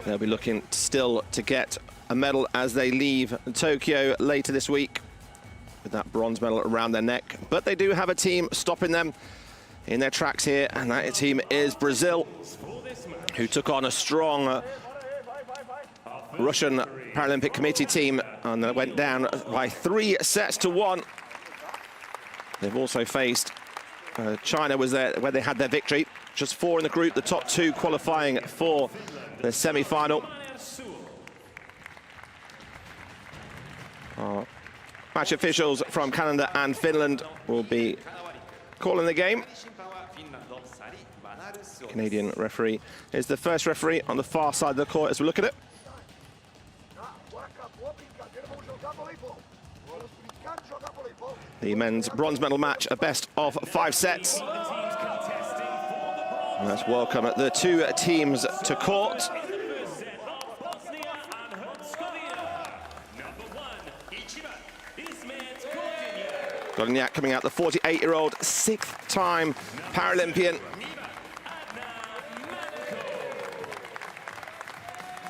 They'll be looking still to get a medal as they leave Tokyo later this week with that bronze medal around their neck. But they do have a team stopping them in their tracks here, and that team is Brazil, who took on a strong Russian Paralympic Committee team and went down by 3-1. They've also faced China was there where they had their victory. Just 4 in the group, the top 2 qualifying for the semi-final. Match officials from Canada and Finland will be calling the game. Canadian referee is the first referee on the far side of the court as we look at it. The men's bronze medal match, a best of 5 sets. And let's welcome the 2 teams to court. Godiniak coming out, the 48-year-old, 6th-time Paralympian.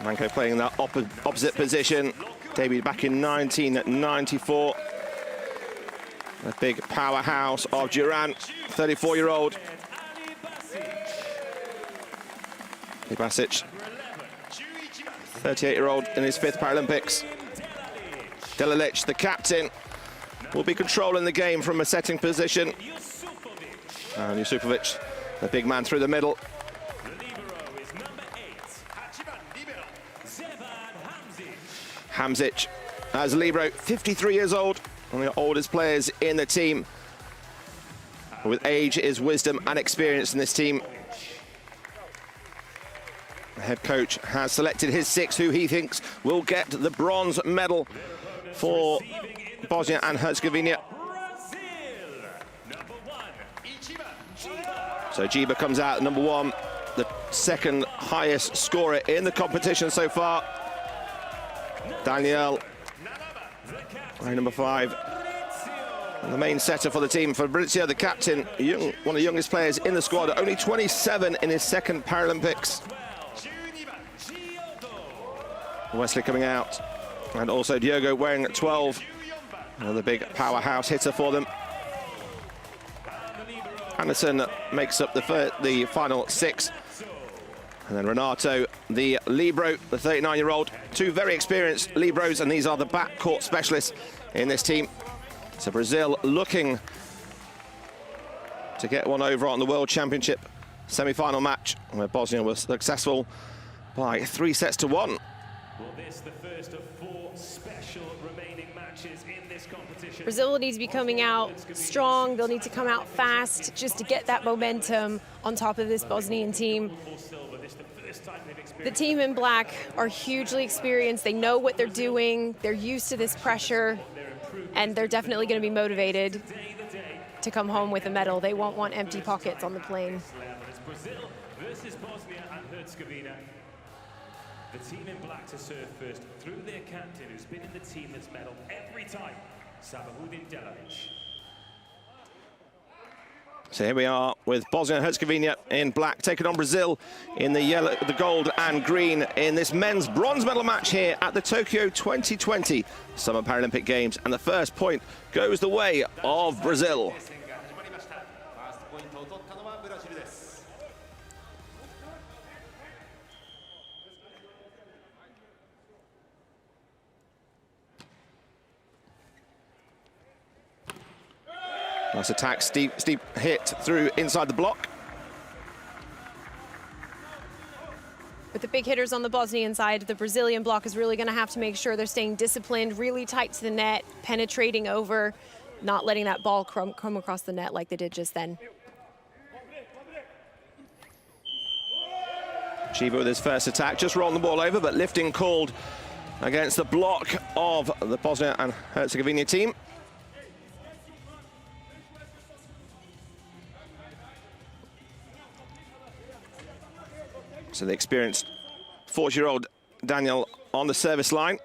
Manko playing in that opposite position, debuted back in 1994. A big powerhouse of Duran, 34-year-old. Basic, 38-year-old in his 5th Paralympics. Delilic, the captain, will be controlling the game from a setting position. And Yusupovic, the big man through the middle. Hamzic as libero, 53 years old, one of the oldest players in the team. With age is wisdom and experience in this team. The head coach has selected his 6 who he thinks will get the bronze medal for Bosnia and Herzegovina. So Jiba comes out number 1, the 2nd highest scorer in the competition so far. Daniel, number 5, and the main setter for the team. Fabrizio, the captain, one of the youngest players in the squad, only 27 in his 2nd Paralympics. Wesley coming out, and also Diogo wearing 12, another big powerhouse hitter for them. Anderson makes up the final 6. And then Renato, the libero, the 39-year-old. 2 very experienced liberos, and these are the backcourt specialists in this team. So Brazil looking to get one over on the World Championship semi-final match, where Bosnia was successful by 3-1. Well, this is the first of 4 special remaining matches in this competition. Brazil will need to be coming out strong. They'll need to come out fast just to get that momentum on top of this Bosnian team. The team in black are hugely experienced. They know what they're doing. They're used to this pressure, and they're definitely going to be motivated to come home with a medal. They won't want empty pockets on the plane. Brazil versus Bosnia and Herzegovina. The team in black to serve first through their captain, who's been in the team that's medaled every time, Sabahudin Delalic. So here we are with Bosnia and Herzegovina in black, taking on Brazil in the yellow, the gold and green in this men's bronze medal match here at the Tokyo 2020 Summer Paralympic Games. And the first point goes the way of Brazil. Nice attack, steep hit through inside the block. With the big hitters on the Bosnian side, the Brazilian block is really going to have to make sure they're staying disciplined, really tight to the net, penetrating over, not letting that ball come across the net like they did just then. Chiva with his first attack, just rolling the ball over, but lifting called against the block of the Bosnia and Herzegovina team. So the experienced 40-year-old Daniel on the service line.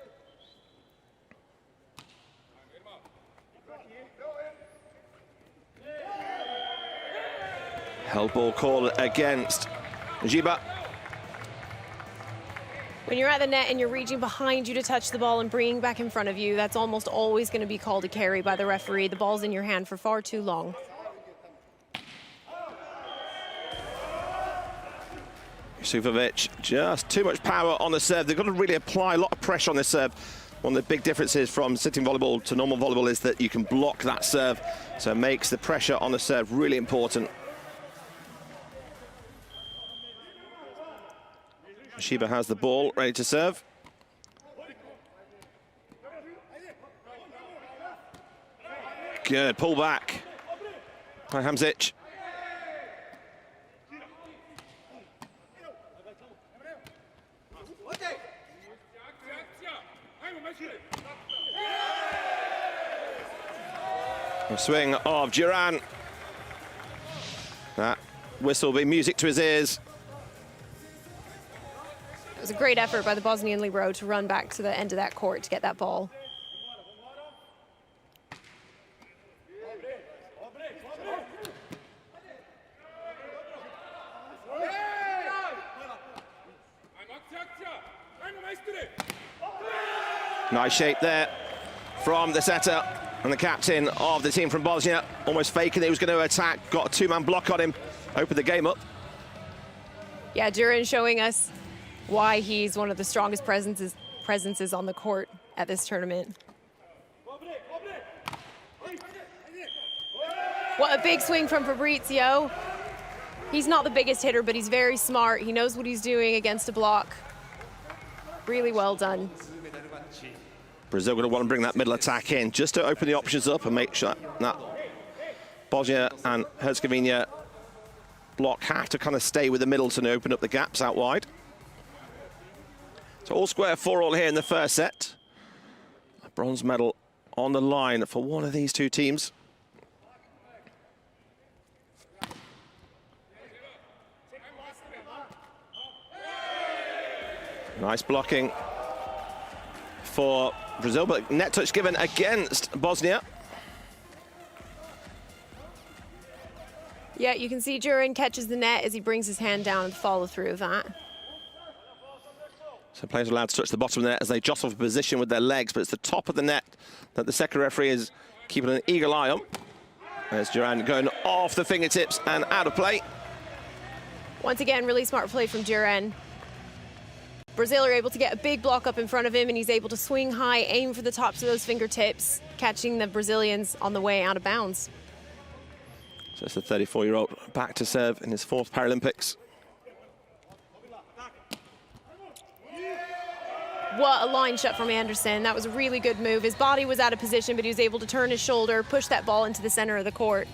Held ball call against Jiba. When you're at the net and you're reaching behind you to touch the ball and bringing back in front of you, that's almost always going to be called a carry by the referee. The ball's in your hand for far too long. Sufovic, just too much power on the serve. They've got to really apply a lot of pressure on this serve. One of the big differences from sitting volleyball to normal volleyball is that you can block that serve, so it makes the pressure on the serve really important. Shiba has the ball, ready to serve. Good, pull back by Hamzic. A swing of Duran. That whistle will be music to his ears. It was a great effort by the Bosnian libero to run back to the end of that court to get that ball. Nice shape there from the setter and the captain of the team from Bosnia. Almost faking that he was going to attack, got a two-man block on him, opened the game up. Yeah, Duran showing us why he's one of the strongest presences on the court at this tournament. What a big swing from Fabrizio. He's not the biggest hitter, but he's very smart. He knows what he's doing against a block. Really well done. Brazil going to want to bring that middle attack in just to open the options up and make sure that Bosnia and Herzegovina block have to kind of stay with the middle to open up the gaps out wide. So all square 4-all here in the first set. A bronze medal on the line for one of these two teams. Nice blocking for Brazil, but net touch given against Bosnia. Yeah, you can see Duran catches the net as he brings his hand down and follow through of that. So players are allowed to touch the bottom of the net as they jostle for position with their legs, but it's the top of the net that the second referee is keeping an eagle eye on. There's Duran going off the fingertips and out of play. Once again, really smart play from Duran. Brazil are able to get a big block up in front of him, and he's able to swing high, aim for the tops of those fingertips, catching the Brazilians on the way out of bounds. So it's the 34-year-old back to serve in his fourth Paralympics. What a line shot from Anderson. That was a really good move. His body was out of position, but he was able to turn his shoulder, push that ball into the center of the court.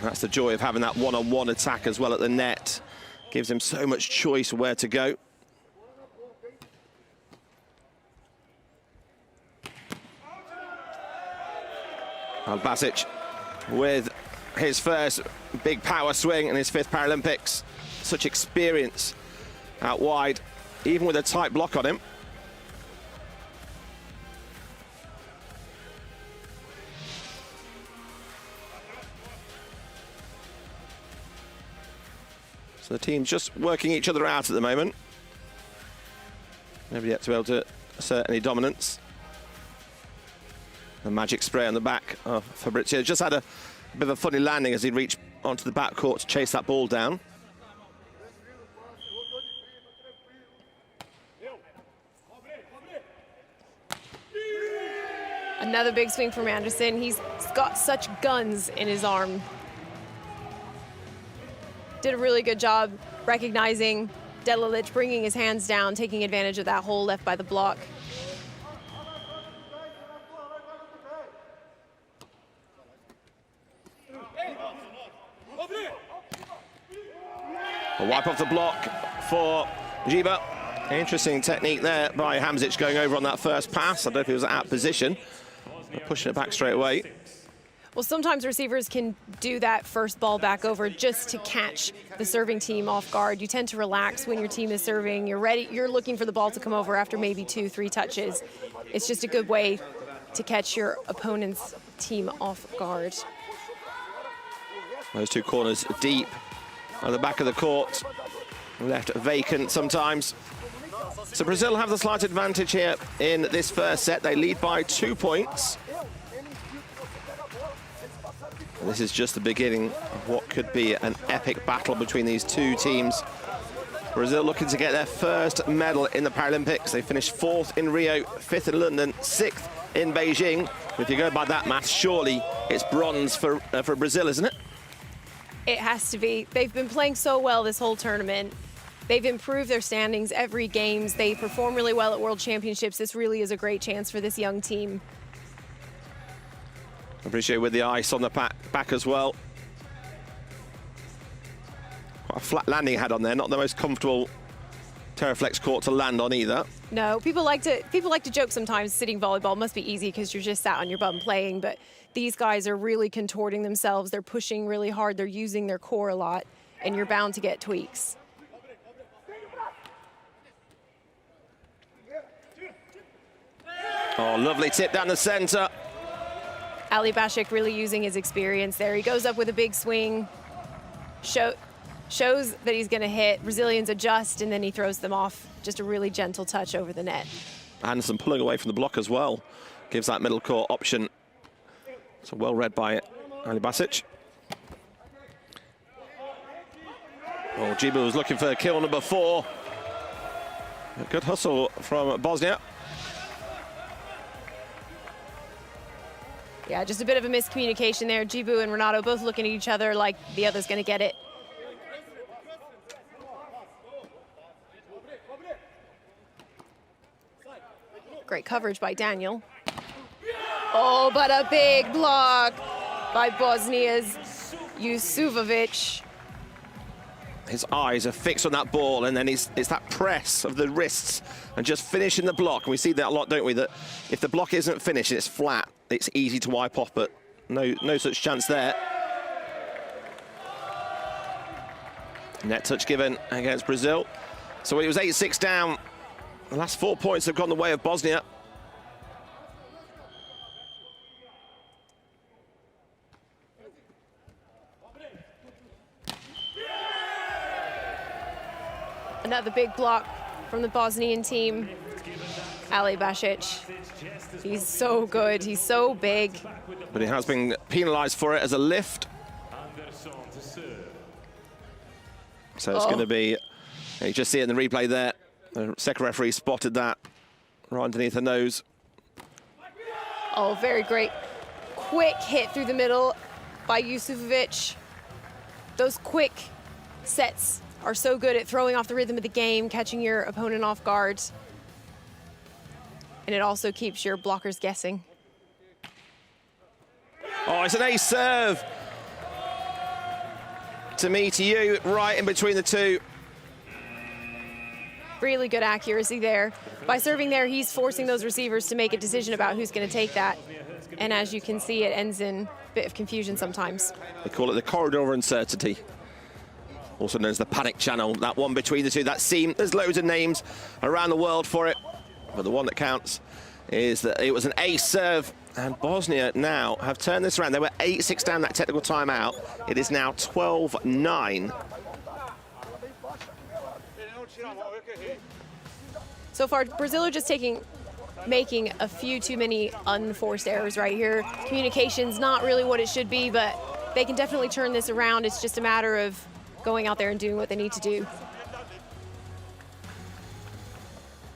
That's the joy of having that one-on-one attack as well at the net. Gives him so much choice where to go. Basic with his first big power swing in his fifth Paralympics. Such experience out wide, even with a tight block on him. So the team's just working each other out at the moment. Nobody yet to be able to assert any dominance. The magic spray on the back of Fabrizio just had a bit of a funny landing as he reached onto the back court to chase that ball down. Another big swing from Anderson. He's got such guns in his arm. Did a really good job recognizing Delilic, bringing his hands down, taking advantage of that hole left by the block. A wipe off the block for Jiba. Interesting technique there by Hamzic going over on that first pass. I don't know if he was out of position. Pushing it back straight away. Well, sometimes receivers can do that first ball back over just to catch the serving team off guard. You tend to relax when your team is serving. You're ready. You're looking for the ball to come over after maybe 2-3 touches. It's just a good way to catch your opponent's team off guard. Those two corners deep at the back of the court, left vacant sometimes. So Brazil have the slight advantage here in this first set. They lead by 2 points. And this is just the beginning of what could be an epic battle between these two teams. Brazil looking to get their first medal in the Paralympics. They finished 4th in Rio, 5th in London, 6th in Beijing. If you go by that math, surely it's bronze for Brazil, isn't it? It has to be. They've been playing so well this whole tournament. They've improved their standings every games. They perform really well at World Championships. This really is a great chance for this young team. I appreciate with the ice on the back as well. Quite a flat landing had on there, not the most comfortable Terraflex court to land on either. No, people like to joke sometimes sitting volleyball must be easy because you're just sat on your bum playing, but these guys are really contorting themselves. They're pushing really hard. They're using their core a lot, and you're bound to get tweaks. Oh, lovely tip down the center. Ali Bashik really using his experience there. He goes up with a big swing, shows that he's going to hit. Brazilians adjust, and then he throws them off. Just a really gentle touch over the net. And some pulling away from the block as well. Gives that middle court option. So well read by Ali Basic. Oh, Djibu was looking for kill number 4. A good hustle from Bosnia. Yeah, just a bit of a miscommunication there. Djibu and Renato both looking at each other like the other's going to get it. Great coverage by Daniel. Oh, but a big block by Bosnia's Jusufovic. His eyes are fixed on that ball, and then it's that press of the wrists and just finishing the block. And we see that a lot, don't we? That if the block isn't finished, it's flat. It's easy to wipe off, but no such chance there. Net touch given against Brazil. So it was 8-6 down. The last 4 points have gone the way of Bosnia. Another big block from the Bosnian team. Ali Basic. He's so good. He's so big. But he has been penalised for it as a lift. So it's going to be, you just see it in the replay there. The second referee spotted that right underneath her nose. Oh, very great. Quick hit through the middle by Jusufovic. Those quick sets are so good at throwing off the rhythm of the game, catching your opponent off guard. And it also keeps your blockers guessing. Oh, it's an ace serve. To me, to you, right in between the two. Really good accuracy there. By serving there, he's forcing those receivers to make a decision about who's going to take that. And as you can see, it ends in a bit of confusion sometimes. They call it the corridor of uncertainty. Also known as the panic channel, that one between the two, that seam. There's loads of names around the world for it, but the one that counts is that it was an ace serve, and Bosnia now have turned this around. They were 8-6 down that technical timeout. It is now 12-9. So far, Brazil are just making a few too many unforced errors right here. Communication's not really what it should be, but they can definitely turn this around. It's just a matter of going out there and doing what they need to do.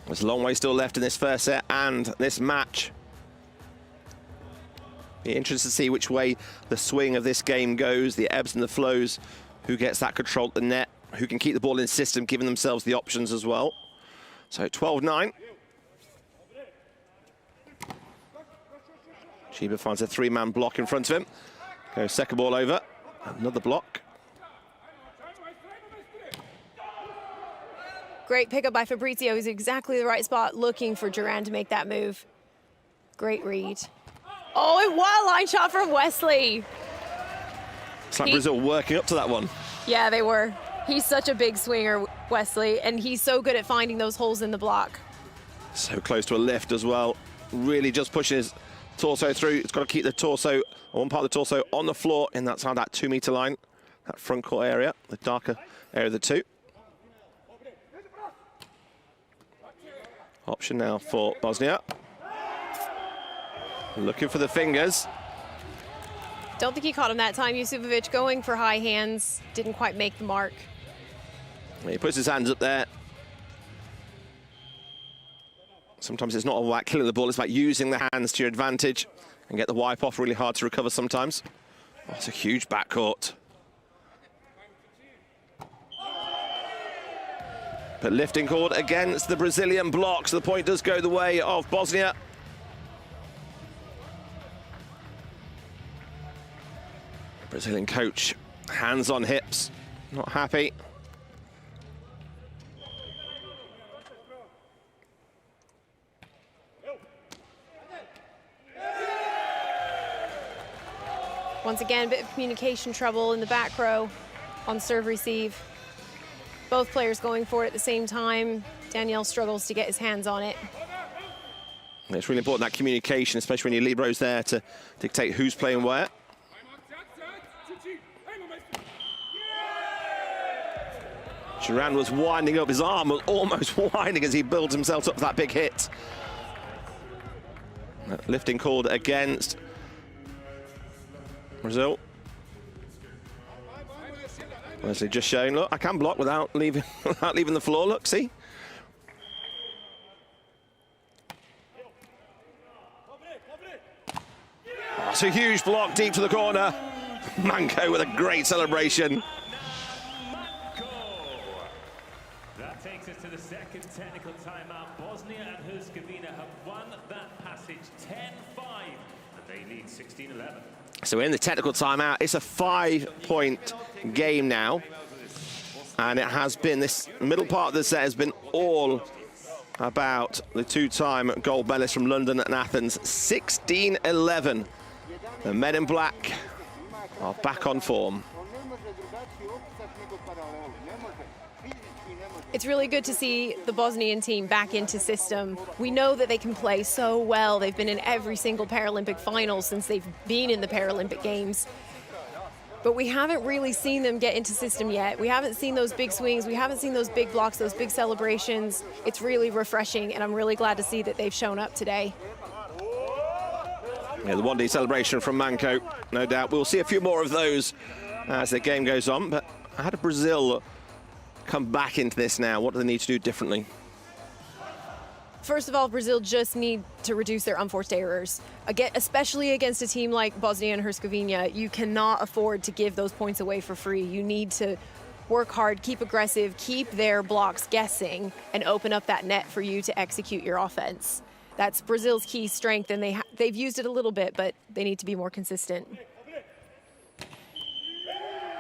There's a long way still left in this first set and this match. Be interested to see which way the swing of this game goes, the ebbs and the flows, who gets that control at the net, who can keep the ball in the system, giving themselves the options as well. So 12-9. Chiba finds a 3-man block in front of him. Goes second ball over, another block. Great pickup by Fabrizio. He's exactly the right spot, looking for Duran to make that move. Great read. Oh, and what a line shot from Wesley. It's like Brazil working up to that one. Yeah, they were. He's such a big swinger, Wesley, and he's so good at finding those holes in the block. So close to a lift as well. Really just pushing his torso through. It's got to keep the torso, one part of the torso on the floor inside that 2-meter line. that front court area, the darker area of the two. Option now for Bosnia. Looking for the fingers. Don't think he caught him that time. Yusufovic going for high hands, didn't quite make the mark. He puts his hands up there. Sometimes it's not all about killing the ball, it's about using the hands to your advantage and get the wipe off. Really hard to recover sometimes. Oh, it's a huge backcourt. But lifting cord against the Brazilian blocks. The point does go the way of Bosnia. Brazilian coach, hands on hips, not happy. Once again, a bit of communication trouble in the back row on serve receive. Both players going for it at the same time. Daniel struggles to get his hands on it. It's really important, that communication, especially when your libero's there to dictate who's playing where. Duran was winding up, his arm was almost winding as he builds himself up for that big hit. Lifting called against Brazil. Leslie just showing, look, I can block without leaving the floor, look, see? Oh, it's a huge block deep to the corner. Manco with a great celebration. That takes us to the second technical timeout. Bosnia and Herzegovina have won that passage 10-5, and they lead 16-11. So we're in the technical timeout. It's a 5-point game now. And it has been, this middle part of the set has been all about the two-time gold medalists from London and Athens. 16-11. The men in black are back on form. It's really good to see the Bosnian team back into system. We know that they can play so well. They've been in every single Paralympic final since they've been in the Paralympic Games. But we haven't really seen them get into system yet. We haven't seen those big swings. We haven't seen those big blocks, those big celebrations. It's really refreshing, and I'm really glad to see that they've shown up today. Yeah, the 1D celebration from Manco, no doubt. We'll see a few more of those as the game goes on. But how did Brazil come back into this now? What do they need to do differently? First of all, Brazil just need to reduce their unforced errors. Again, especially against a team like Bosnia and Herzegovina, you cannot afford to give those points away for free. You need to work hard, keep aggressive, keep their blocks guessing, and open up that net for you to execute your offense. That's Brazil's key strength, and they've used it a little bit, but they need to be more consistent.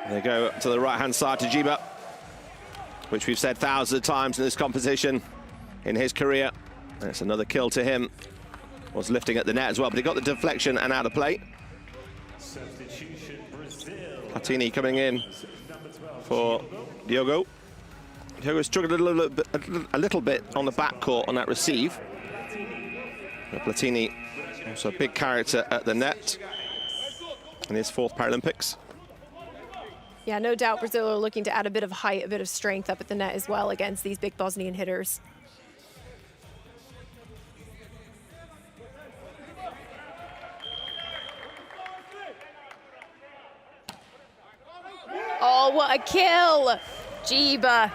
They go to the right-hand side to Jiba, which we've said thousands of times in this competition in his career. That's another kill to him. Was lifting at the net as well, but he got the deflection and out of play. Substitution, Brazil. Platini coming in for Diogo. Diogo struggled a little bit on the backcourt on that receive. But Platini, also a big character at the net in his 4th Paralympics. Yeah, no doubt Brazil are looking to add a bit of height, a bit of strength up at the net as well against these big Bosnian hitters. Oh, what a kill! Jiba.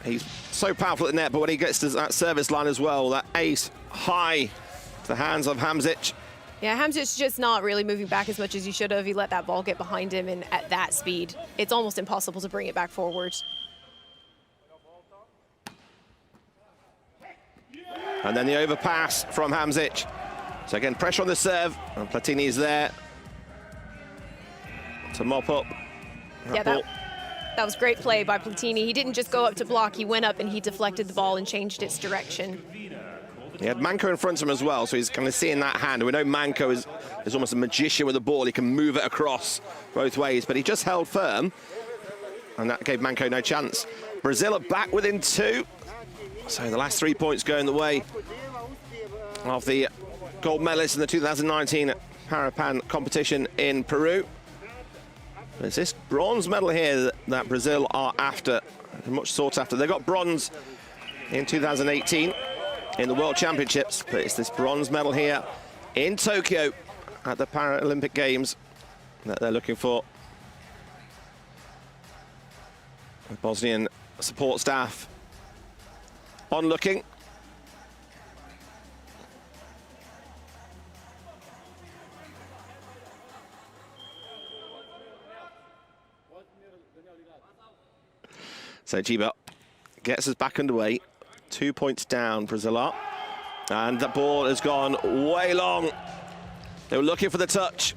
He's so powerful at the net, but when he gets to that service line as well, that ace high to the hands of Hamzic. Yeah, Hamzic's just not really moving back as much as he should have. He let that ball get behind him, and at that speed, it's almost impossible to bring it back forward. And then the overpass from Hamzic. So again, pressure on the serve, and Platini is there to mop up. Yeah, that was great play by Platini. He didn't just go up to block, he went up and he deflected the ball and changed its direction. He had Manco in front of him as well, so he's kind of seeing that hand. We know Manco is almost a magician with the ball. He can move it across both ways, but he just held firm, and that gave Manco no chance. Brazil are back within 2. So the last 3 points going the way of the gold medalists in the 2019 Parapan competition in Peru. There's this bronze medal here that Brazil are after, much sought after. They got bronze in 2018 in the World Championships, but it's this bronze medal here in Tokyo at the Paralympic Games that they're looking for. The Bosnian support staff onlooking. So Jiba gets us back underway. 2 points down, Brazil are. And the ball has gone way long. They were looking for the touch.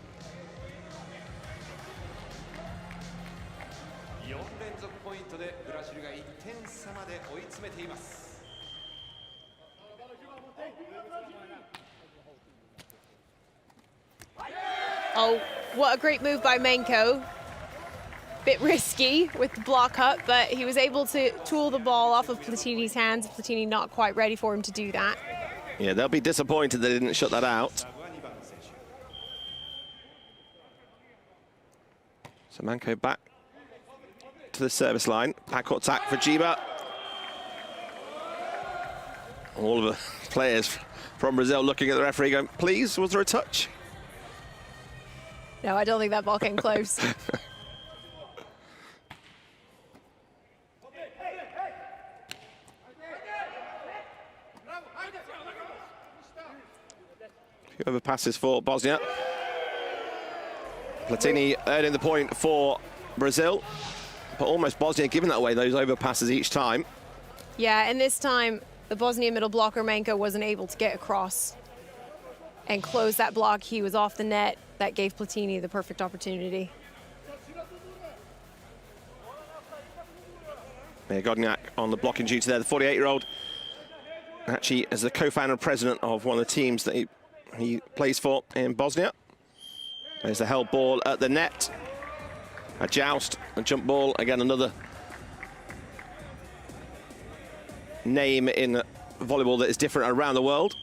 Oh, what a great move by Menko. Bit risky with the block up, but he was able to tool the ball off of Platini's hands. Platini not quite ready for him to do that. Yeah, they'll be disappointed they didn't shut that out. So Menko back to the service line. Backcourt attack for Jiba. All of the players from Brazil looking at the referee going, please, was there a touch? No, I don't think that ball came close. Whoever passes for Bosnia. Platini earning the point for Brazil, but almost Bosnia giving that away, those overpasses each time. Yeah, and this time the Bosnian middle blocker Menko wasn't able to get across and close that block. He was off the net. That gave Platini the perfect opportunity. Yeah, Godniak on the blocking duty there, the 48-year-old. Actually, as the co-founder and president of one of the teams that he plays for in Bosnia. There's the held ball at the net. A joust, a jump ball. Again, another name in volleyball that is different around the world.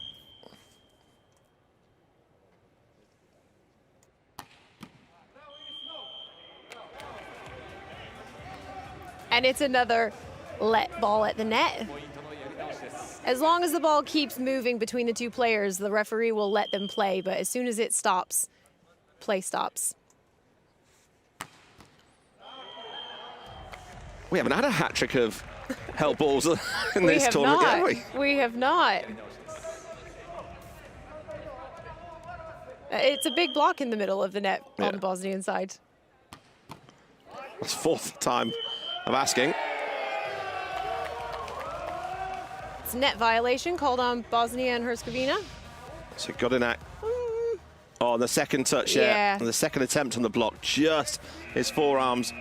And it's another let ball at the net. As long as the ball keeps moving between the two players, the referee will let them play, but as soon as it stops, play stops. We haven't had a hat-trick of held balls in this tournament, have we? We have not. It's a big block in the middle of the net on the Bosnian side. That's fourth time of asking. It's a net violation called on Bosnia and Herzegovina. So Godinak on the second touch, and the second attempt on the block, just his forearms.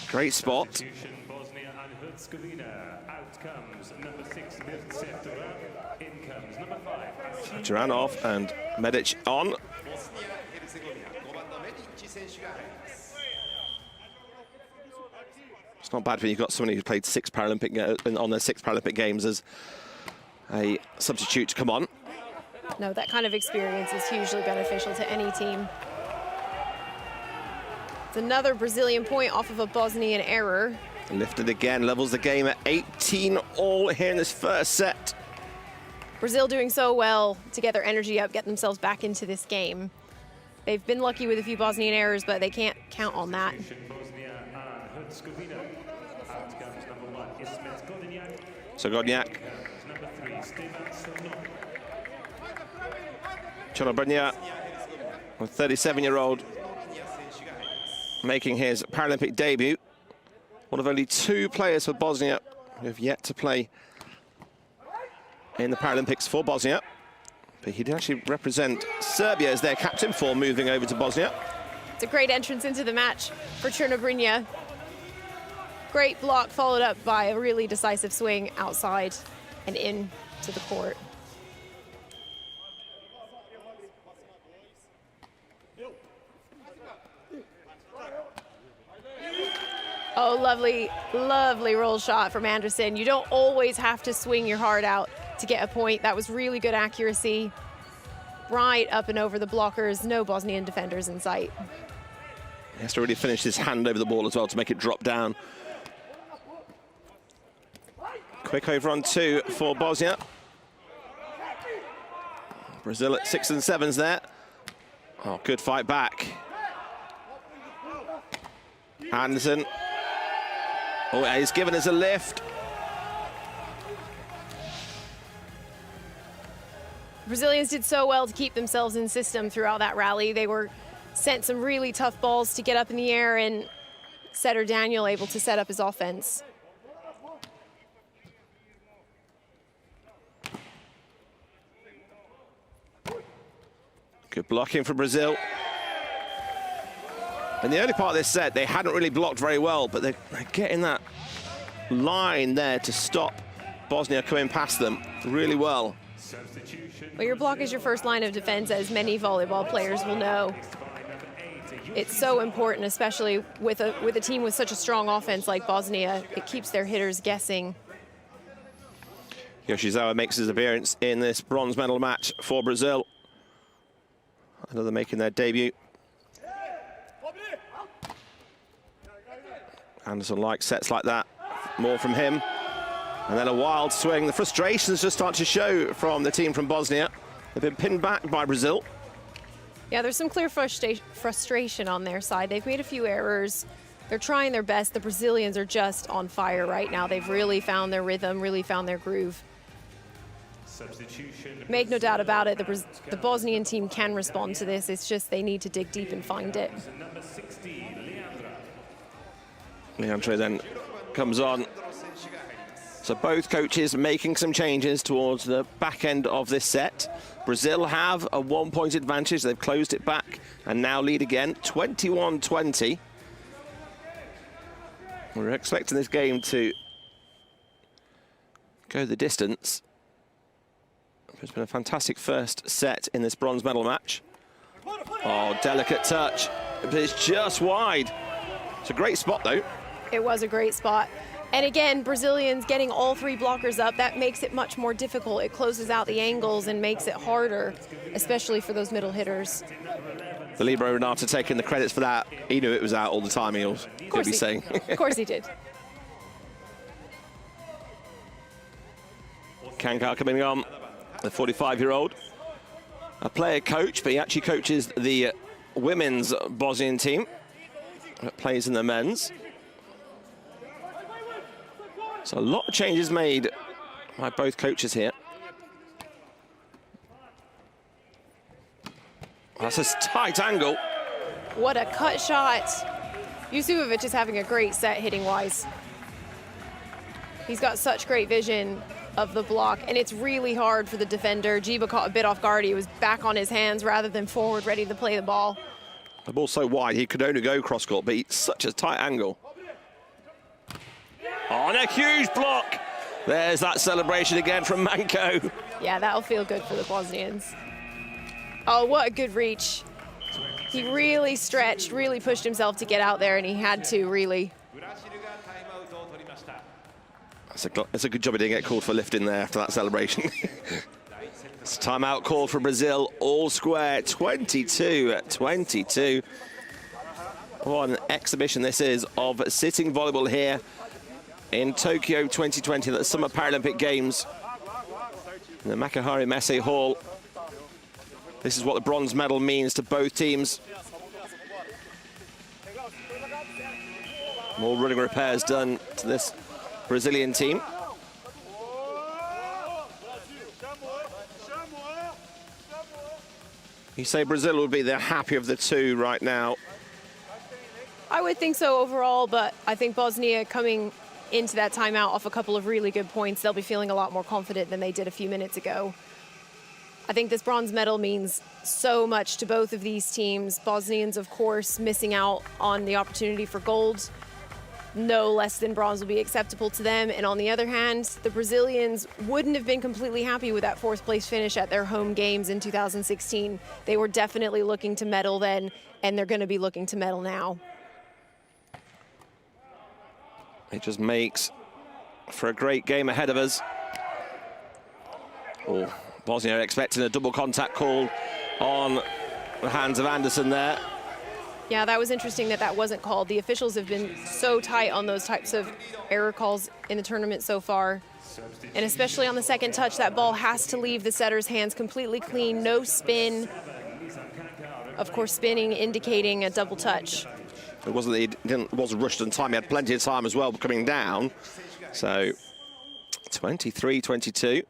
Great spot. Bosnia and Herzegovina. Out comes number 6, Mircea Duran. In comes number 5. Duranov and Medic on. It's not bad when you've got somebody who played on their 6 Paralympic Games as a substitute to come on. No, that kind of experience is hugely beneficial to any team. It's another Brazilian point off of a Bosnian error. Lifted again, levels the game at 18-all here in this first set. Brazil doing so well to get their energy up, get themselves back into this game. They've been lucky with a few Bosnian errors, but they can't count on that. So Godniak. Chorobania, a 37-year-old, making his Paralympic debut. One of only 2 players for Bosnia who have yet to play in the Paralympics for Bosnia. But he did actually represent Serbia as their captain for moving over to Bosnia. It's a great entrance into the match for Chorobania. Great block followed up by a really decisive swing outside and in to the court. Oh, lovely, lovely roll shot from Anderson. You don't always have to swing your heart out to get a point. That was really good accuracy. Right up and over the blockers. No Bosnian defenders in sight. He has to really finish his hand over the ball as well to make it drop down. Quick over on 2 for Bosnia. Brazil at 6 and 7s there. Oh, good fight back. Anderson. Oh, he's given us a lift. Brazilians did so well to keep themselves in system throughout that rally. They were sent some really tough balls to get up in the air, and setter Daniel able to set up his offense. Good blocking for Brazil. In the early part of this set, they hadn't really blocked very well, but they're getting that line there to stop Bosnia coming past them really well. Well, your block is your first line of defense, as many volleyball players will know. It's so important, especially with a team with such a strong offense like Bosnia. It keeps their hitters guessing. Yoshizawa makes his appearance in this bronze medal match for Brazil. Another making their debut. Anderson likes sets like that. More from him. And then a wild swing. The frustrations just start to show from the team from Bosnia. They've been pinned back by Brazil. Yeah, there's some clear frustration on their side. They've made a few errors. They're trying their best. The Brazilians are just on fire right now. They've really found their rhythm, really found their groove. Make no doubt about it, the Bosnian team can respond to this. It's just they need to dig deep and find it. Leandro then comes on. So both coaches making some changes towards the back end of this set. Brazil have a 1-point advantage. They've closed it back and now lead again, 21-20. We're expecting this game to go the distance. It's been a fantastic first set in this bronze medal match. Oh, delicate touch, but it's just wide. It's a great spot, though. It was a great spot. And again, Brazilians getting all 3 blockers up, that makes it much more difficult. It closes out the angles and makes it harder, especially for those middle hitters. The libero Renata taking the credits for that. He knew it was out all the time, he'll be saying. Of course he did. Kankar coming on, the 45-year-old. A player coach, but he actually coaches the women's Bosnian team that plays in the men's. So a lot of changes made by both coaches here. That's a tight angle. What a cut shot. Yusufovic is having a great set hitting-wise. He's got such great vision of the block, and it's really hard for the defender. Jiba caught a bit off guard. He was back on his hands rather than forward, ready to play the ball. The ball's so wide, he could only go cross-court, but it's such a tight angle. On a huge block. There's that celebration again from Manko. Yeah, that'll feel good for the Bosnians. Oh, what a good reach. He really stretched, really pushed himself to get out there, and he had to, really. It's a good job he didn't get called for lifting there after that celebration. It's a timeout call for Brazil, all square, 22-22. What an exhibition this is of sitting volleyball here in Tokyo 2020, the Summer Paralympic Games, in the Makahari Messe Hall. This is what the bronze medal means to both teams. More running repairs done to this Brazilian team. You say Brazil will be the happy of the two right now. I would think so overall, but I think Bosnia coming into that timeout off a couple of really good points, they'll be feeling a lot more confident than they did a few minutes ago. I think this bronze medal means so much to both of these teams. Bosnians, of course, missing out on the opportunity for gold. No less than bronze will be acceptable to them. And on the other hand, the Brazilians wouldn't have been completely happy with that 4th place finish at their home games in 2016. They were definitely looking to medal then, and they're going to be looking to medal now. It just makes for a great game ahead of us. Oh, Bosnia expecting a double contact call on the hands of Anderson there. Yeah, that was interesting that that wasn't called. The officials have been so tight on those types of error calls in the tournament so far. And especially on the second touch, that ball has to leave the setter's hands completely clean, no spin. Of course, spinning indicating a double touch. It wasn't rushed in time. He had plenty of time as well coming down. So 23-22.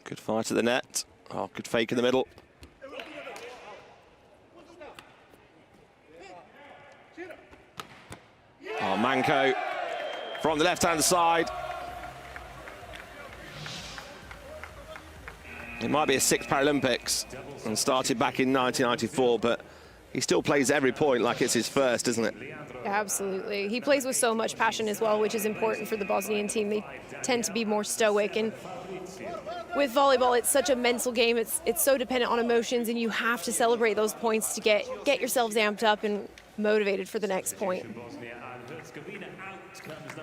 Good fight at the net. Oh, good fake in the middle. Oh, Manco from the left-hand side. It might be his 6th Paralympics and started back in 1994, but he still plays every point like it's his first, isn't it? Yeah, absolutely. He plays with so much passion as well, which is important for the Bosnian team. They tend to be more stoic, and with volleyball, it's such a mental game. It's so dependent on emotions, and you have to celebrate those points to get yourselves amped up and motivated for the next point.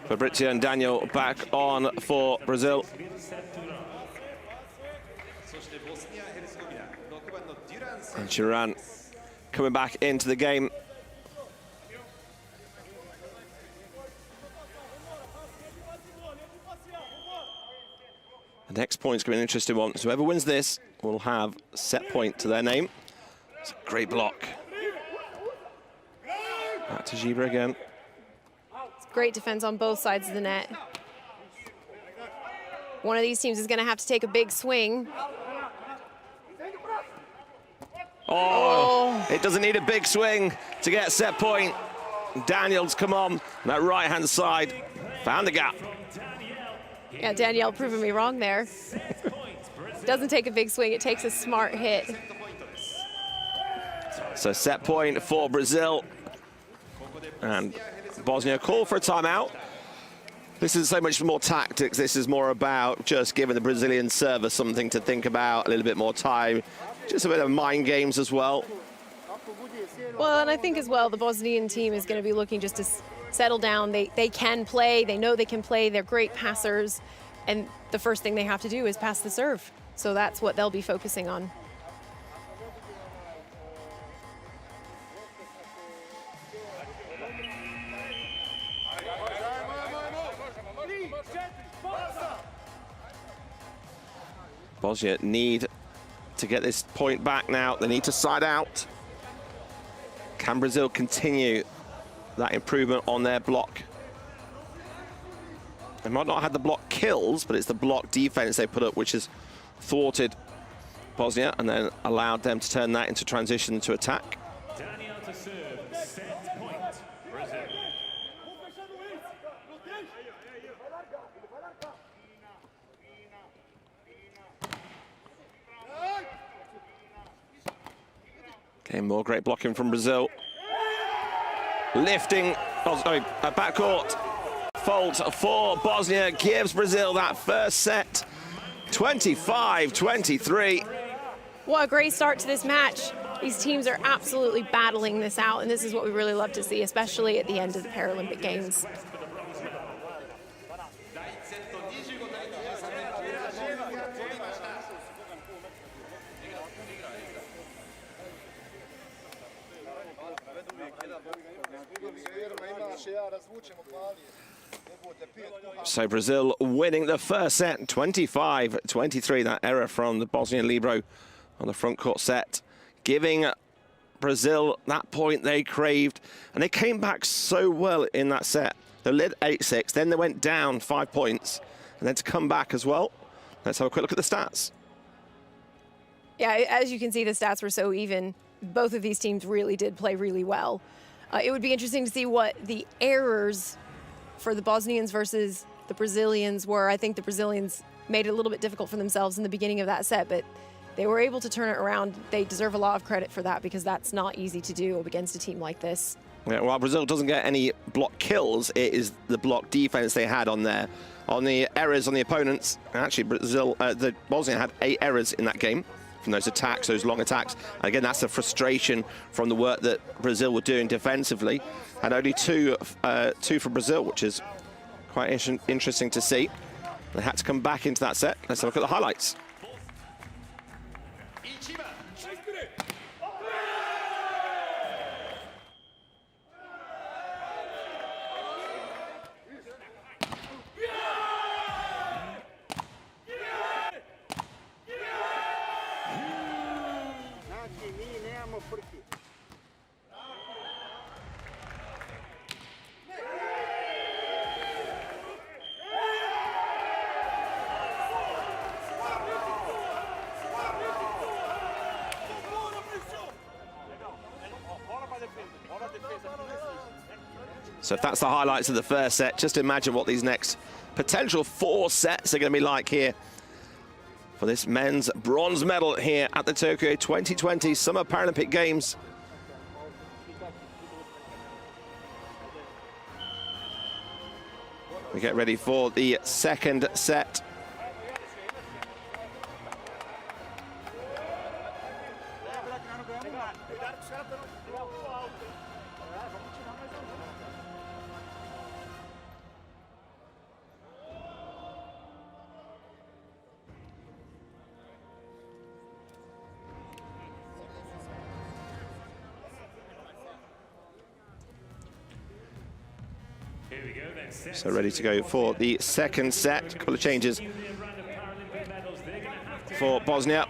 Fabrizio and Daniel back on for Brazil. And Duran coming back into the game. The next point's going to be an interesting one. So whoever wins this will have set point to their name. It's a great block. Back to Gibra again. It's great defense on both sides of the net. One of these teams is going to have to take a big swing. Oh, it doesn't need a big swing to get set point. Daniels, come on, that right-hand side, found the gap. Yeah, Danielle proving me wrong there. Doesn't take a big swing, it takes a smart hit. So set point for Brazil. And Bosnia call for a timeout. This is so much more tactics. This is more about just giving the Brazilian server something to think about, a little bit more time. Just a bit of mind games as well. Well, and I think as well, the Bosnian team is going to be looking just to settle down. They can play. They know they can play. They're great passers. And the first thing they have to do is pass the serve. So that's what they'll be focusing on. Bosnia need to get this point back now. They need to side out. Can Brazil continue that improvement on their block? They might not have had the block kills, but it's the block defense they put up which has thwarted Bosnia and then allowed them to turn that into transition to attack. Daniel to serve, set point, Brazil. Okay, more great blocking from Brazil. Lifting, oh, sorry, a backcourt fault for Bosnia gives Brazil that first set, 25-23. What a great start to this match. These teams are absolutely battling this out, and this is what we really love to see, especially at the end of the Paralympic Games. So Brazil winning the first set, 25-23. That error from the Bosnian libero on the front court set, giving Brazil that point they craved. And they came back so well in that set. They led 8-6, then they went down 5 points, and then to come back as well. Let's have a quick look at the stats. Yeah, as you can see, the stats were so even. Both of these teams really did play really well. It would be interesting to see what the errors for the Bosnians versus the Brazilians were. I think the Brazilians made it a little bit difficult for themselves in the beginning of that set, but they were able to turn it around. They deserve a lot of credit for that because that's not easy to do against a team like this. Yeah, while Brazil doesn't get any block kills, it is the block defense they had on there. On the errors on the opponents, actually the Bosnia had 8 errors in that game from those attacks, those long attacks. And again, that's the frustration from the work that Brazil were doing defensively. And only two for Brazil, which is quite interesting to see. They had to come back into that set. Let's have a look at the highlights. So if that's the highlights of the first set, just imagine what these next potential 4 sets are going to be like here for this men's bronze medal here at the Tokyo 2020 Summer Paralympic Games. We get ready for the second set. So ready to go for the second set. A couple of changes for Bosnia.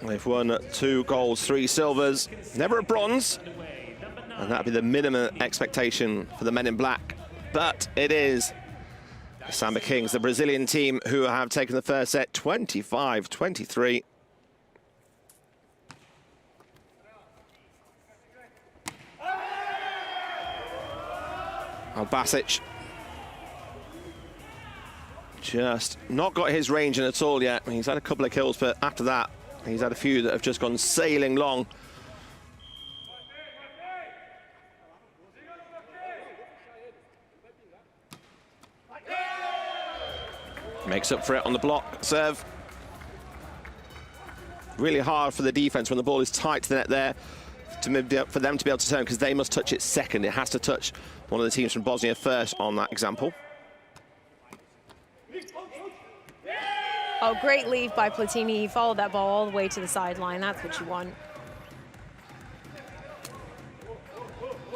They've won 2 golds, 3 silvers, never a bronze. And that'd be the minimum expectation for the men in black. But it is the Samba Kings, the Brazilian team, who have taken the first set 25-23. Basic just not got his range in at all yet. He's had a couple of kills, but after that, he's had a few that have just gone sailing long. Makes up for it on the block serve. Really hard for the defense when the ball is tight to the net there for them to be able to turn, because they must touch it second. It has to touch one of the teams from Bosnia first on that example. Oh, great leave by Platini. He followed that ball all the way to the sideline. That's what you want.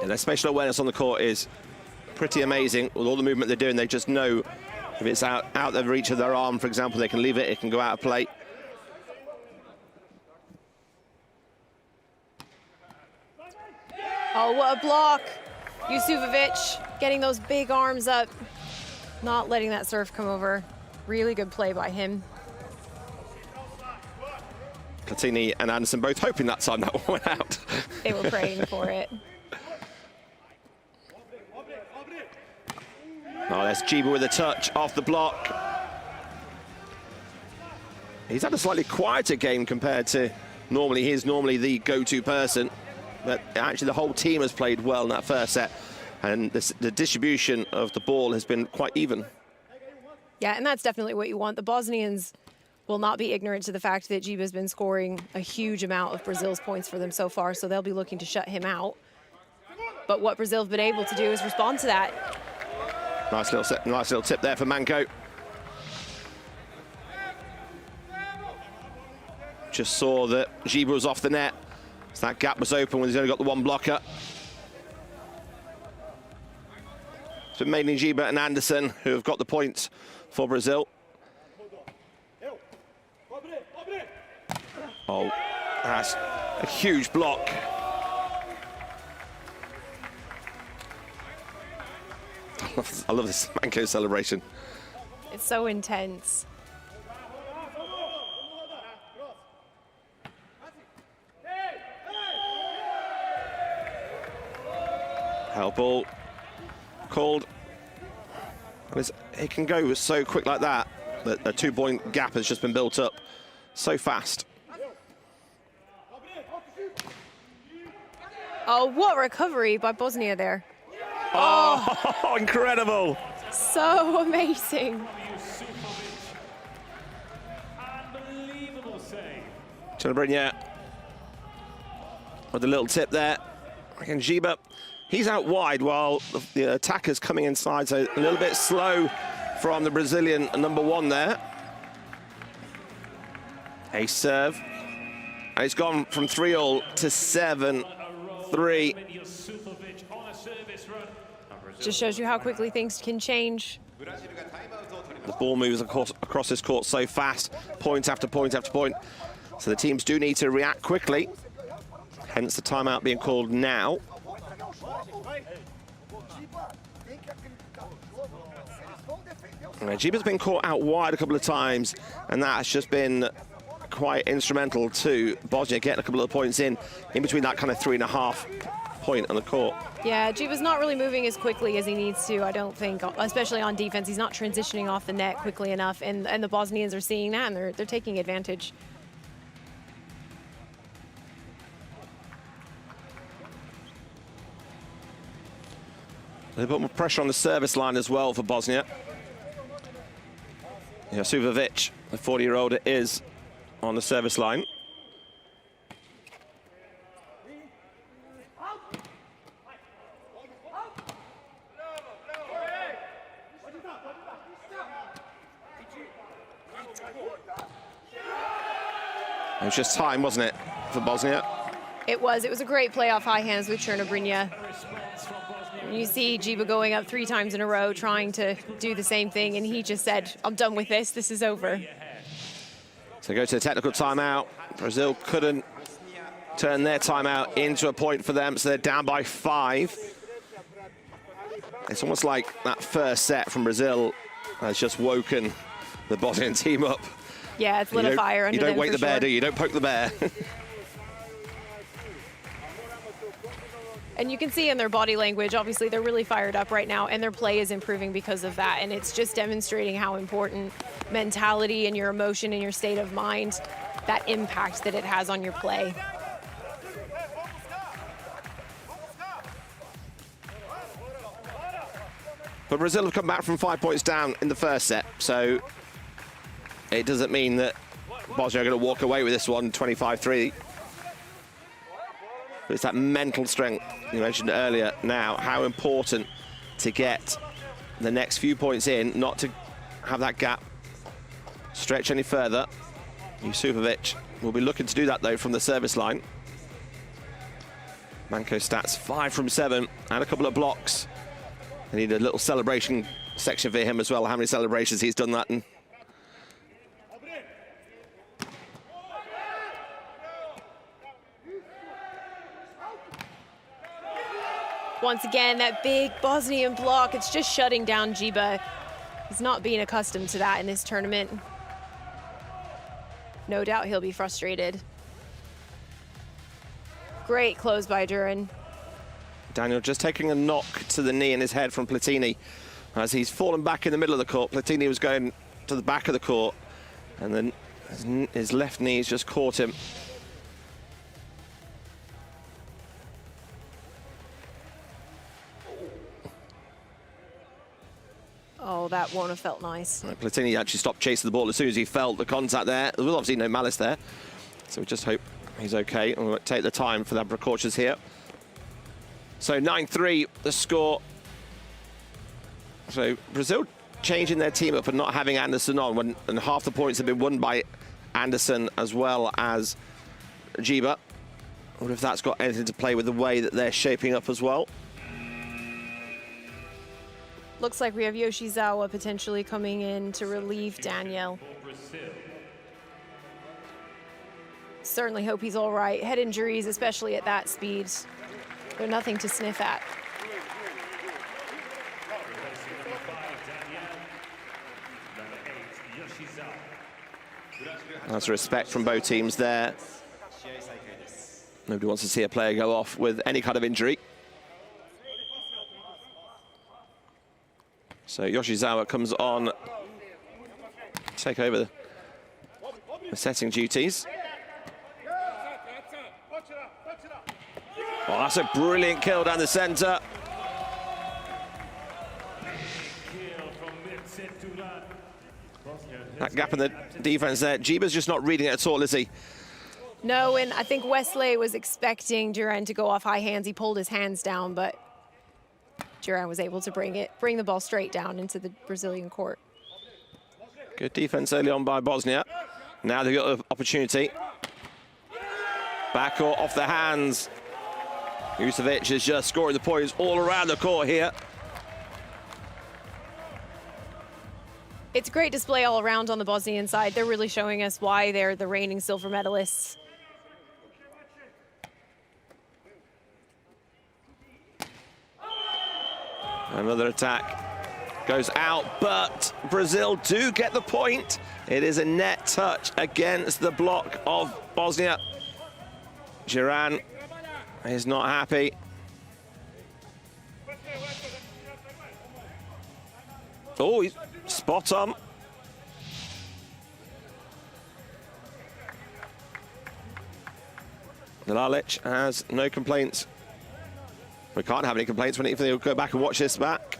And their spatial awareness on the court is pretty amazing. With all the movement they're doing, they just know if it's out of reach of their arm, for example, they can leave it, it can go out of play. Oh, what a block. Yusufovic getting those big arms up, not letting that serve come over. Really good play by him. Platini and Anderson both hoping that time that one went out. They were praying for it. Oh, there's Jiba with a touch off the block. He's had a slightly quieter game compared to normally. He's normally the go-to person. But actually the whole team has played well in that first set. And the distribution of the ball has been quite even. Yeah, and that's definitely what you want. The Bosnians will not be ignorant to the fact that Jiba's been scoring a huge amount of Brazil's points for them so far, so they'll be looking to shut him out. But what Brazil have been able to do is respond to that. Nice little tip there for Manco. Just saw that Jiba was off the net. So that gap was open when he's only got the one blocker. It's been mainly Jiba and Anderson who have got the points for Brazil. Oh, that's a huge block. I love this Manco celebration. It's so intense. Held ball called. It can go so quick like that. The 2-point gap has just been built up so fast. Oh, what recovery by Bosnia there. Oh, incredible. So amazing. Unbelievable save. Celebrinia with a little tip there. Again, Jiba, he's out wide while the attacker's coming inside, so a little bit slow from the Brazilian number 1 there. Ace serve. And it's gone from 3-all to 7-3. Just shows you how quickly things can change. The ball moves across this court so fast, point after point after point. So the teams do need to react quickly, hence the timeout being called now. Jiba's been caught out wide a couple of times, and that has just been quite instrumental to Bosnia getting a couple of points in between that kind of 3.5 point on the court. Yeah, Jiba's not really moving as quickly as he needs to, I don't think, especially on defense. He's not transitioning off the net quickly enough, and the Bosnians are seeing that, and they're taking advantage. A little bit more pressure on the service line as well for Bosnia. Suvovic, the 40-year-old, is on the service line. It was just time, wasn't it, for Bosnia? It was a great play off high hands with Chernobrina. You see Jiba going up 3 times in a row, trying to do the same thing, and he just said, I'm done with this, this is over. So go to the technical timeout. Brazil couldn't turn their timeout into a point for them, so they're down by 5. It's almost like that first set from Brazil has just woken the Bosnian team up. Yeah, it's lit a fire under them. You don't wake the bear, do you? You don't poke the bear. And you can see in their body language, obviously they're really fired up right now, and their play is improving because of that. And it's just demonstrating how important mentality and your emotion and your state of mind, that impact that it has on your play. But Brazil have come back from 5 points down in the first set, so it doesn't mean that Bosnia are going to walk away with this one 25-3. But it's that mental strength you mentioned earlier now, how important to get the next few points in, not to have that gap stretch any further. Yusupovic will be looking to do that, though, from the service line. Manco stats 5 from 7 and a couple of blocks. They need a little celebration section for him as well, how many celebrations he's done that in. Once again, that big Bosnian block, it's just shutting down Jiba. He's not being accustomed to that in this tournament. No doubt he'll be frustrated. Great close by Duran. Daniel just taking a knock to the knee in his head from Platini as he's fallen back in the middle of the court. Platini was going to the back of the court, and then his left knee's just caught him. Oh, that won't have felt nice. Platini actually stopped chasing the ball as soon as he felt the contact there. There was obviously no malice there, so we just hope he's okay, and we'll take the time for that precautions here. So 9-3 the score. So Brazil changing their team up and not having Anderson on, and half the points have been won by Anderson as well as Jiba. I wonder if that's got anything to play with the way that they're shaping up as well. Looks like we have Yoshizawa potentially coming in to relieve Daniel. Certainly hope he's all right. Head injuries, especially at that speed, they're nothing to sniff at. That's respect from both teams there. Nobody wants to see a player go off with any kind of injury. So Yoshizawa comes on, take over the setting duties. Oh, that's a brilliant kill down the center. That gap in the defense there. Jiba's just not reading it at all, is he? No, and I think Wesley was expecting Duran to go off high hands. He pulled his hands down, but Duran was able to bring the ball straight down into the Brazilian court. Good defense early on by Bosnia. Now they've got an opportunity. Backcourt off the hands. Jusovic is just scoring the points all around the court here. It's a great display all around on the Bosnian side. They're really showing us why they're the reigning silver medalists. Another attack goes out, but Brazil do get the point. It is a net touch against the block of Bosnia. Giran is not happy. Oh, he's spot on. Lalic has no complaints. We can't have any complaints when he'll go back and watch this back.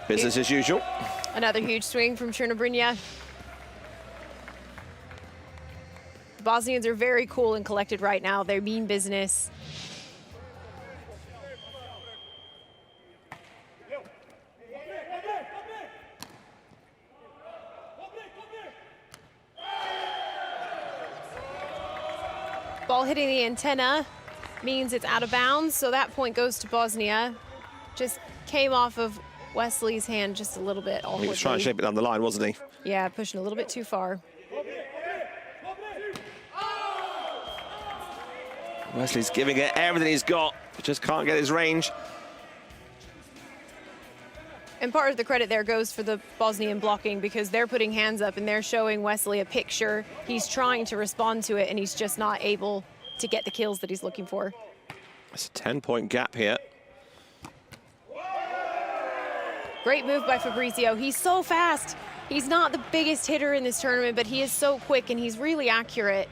Business as usual. Another huge swing from Chernobrina. The Bosnians are very cool and collected right now. They mean business. Ball hitting the antenna means it's out of bounds, so that point goes to Bosnia. Just came off of Wesley's hand just a little bit awkwardly. He was trying to shape it down the line, wasn't he? Yeah, pushing a little bit too far. Wesley's giving it everything he's got, but just can't get his range. And part of the credit there goes for the Bosnian blocking, because they're putting hands up and they're showing Wesley a picture. He's trying to respond to it, and he's just not able to get the kills that he's looking for. It's a 10-point gap here. Great move by Fabrizio. He's so fast. He's not the biggest hitter in this tournament, but he is so quick and he's really accurate.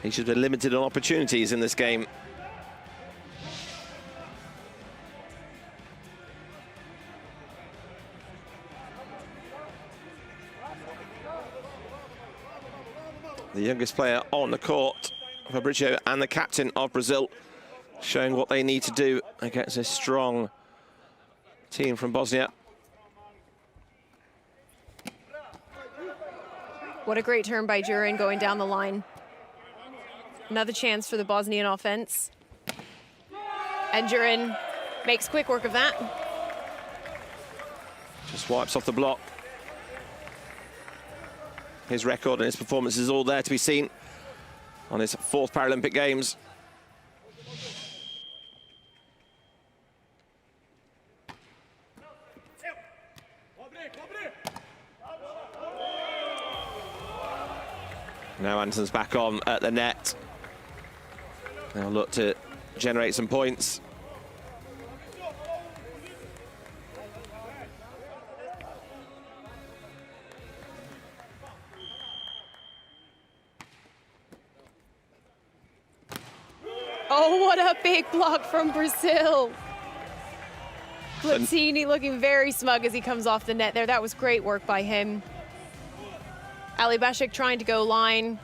He should have been limited on opportunities in this game. The youngest player on the court, Fabrizio, and the captain of Brazil, showing what they need to do against a strong team from Bosnia. What a great turn by Jurin going down the line. Another chance for the Bosnian offense. And Jurin makes quick work of that. Just wipes off the block. His record and his performance is all there to be seen on his 4th Paralympic Games. Now Anderson's back on at the net. They'll look to generate some points. Oh, what a big block from Brazil. Platini looking very smug as he comes off the net there. That was great work by him. Ali Bashik trying to go line.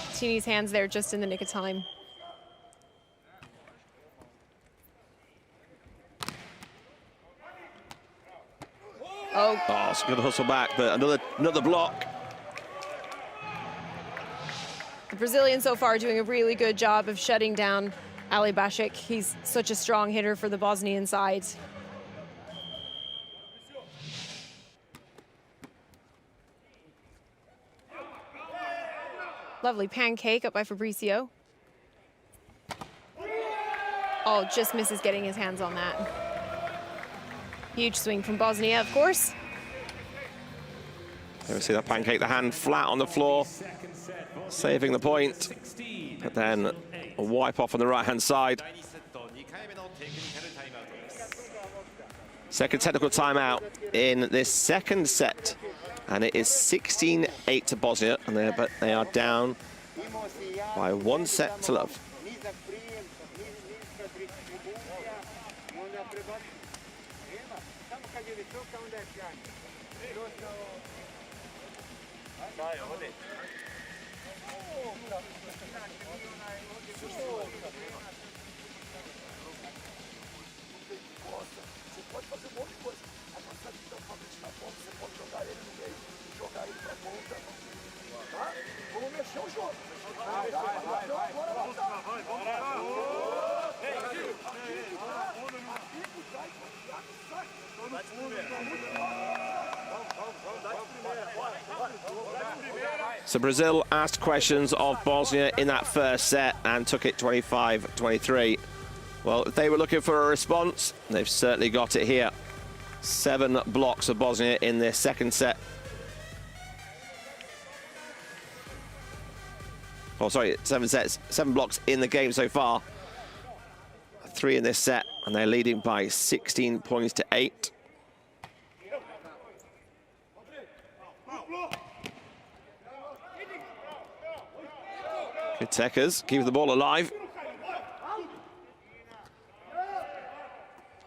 Platini's hands there just in the nick of time. Oh, it's a good hustle back, but another block. The Brazilians so far doing a really good job of shutting down Ali Bashik. He's such a strong hitter for the Bosnian side. Lovely pancake up by Fabrizio. Oh, just misses getting his hands on that. Huge swing from Bosnia, of course. There we see that pancake, the hand flat on the floor, saving the point. But then a wipe off on the right-hand side. Second technical timeout in this second set. And it is 16-8 to Bosnia, and they are down by 1 set to love. So Brazil asked questions of Bosnia in that first set and took it 25-23. Well, if they were looking for a response, they've certainly got it here. 7 blocks of Bosnia in their second set. Oh, sorry, 7 sets, 7 blocks in the game so far. 3 in this set, and they're leading by 16 points to 8. Good techers, keep the ball alive.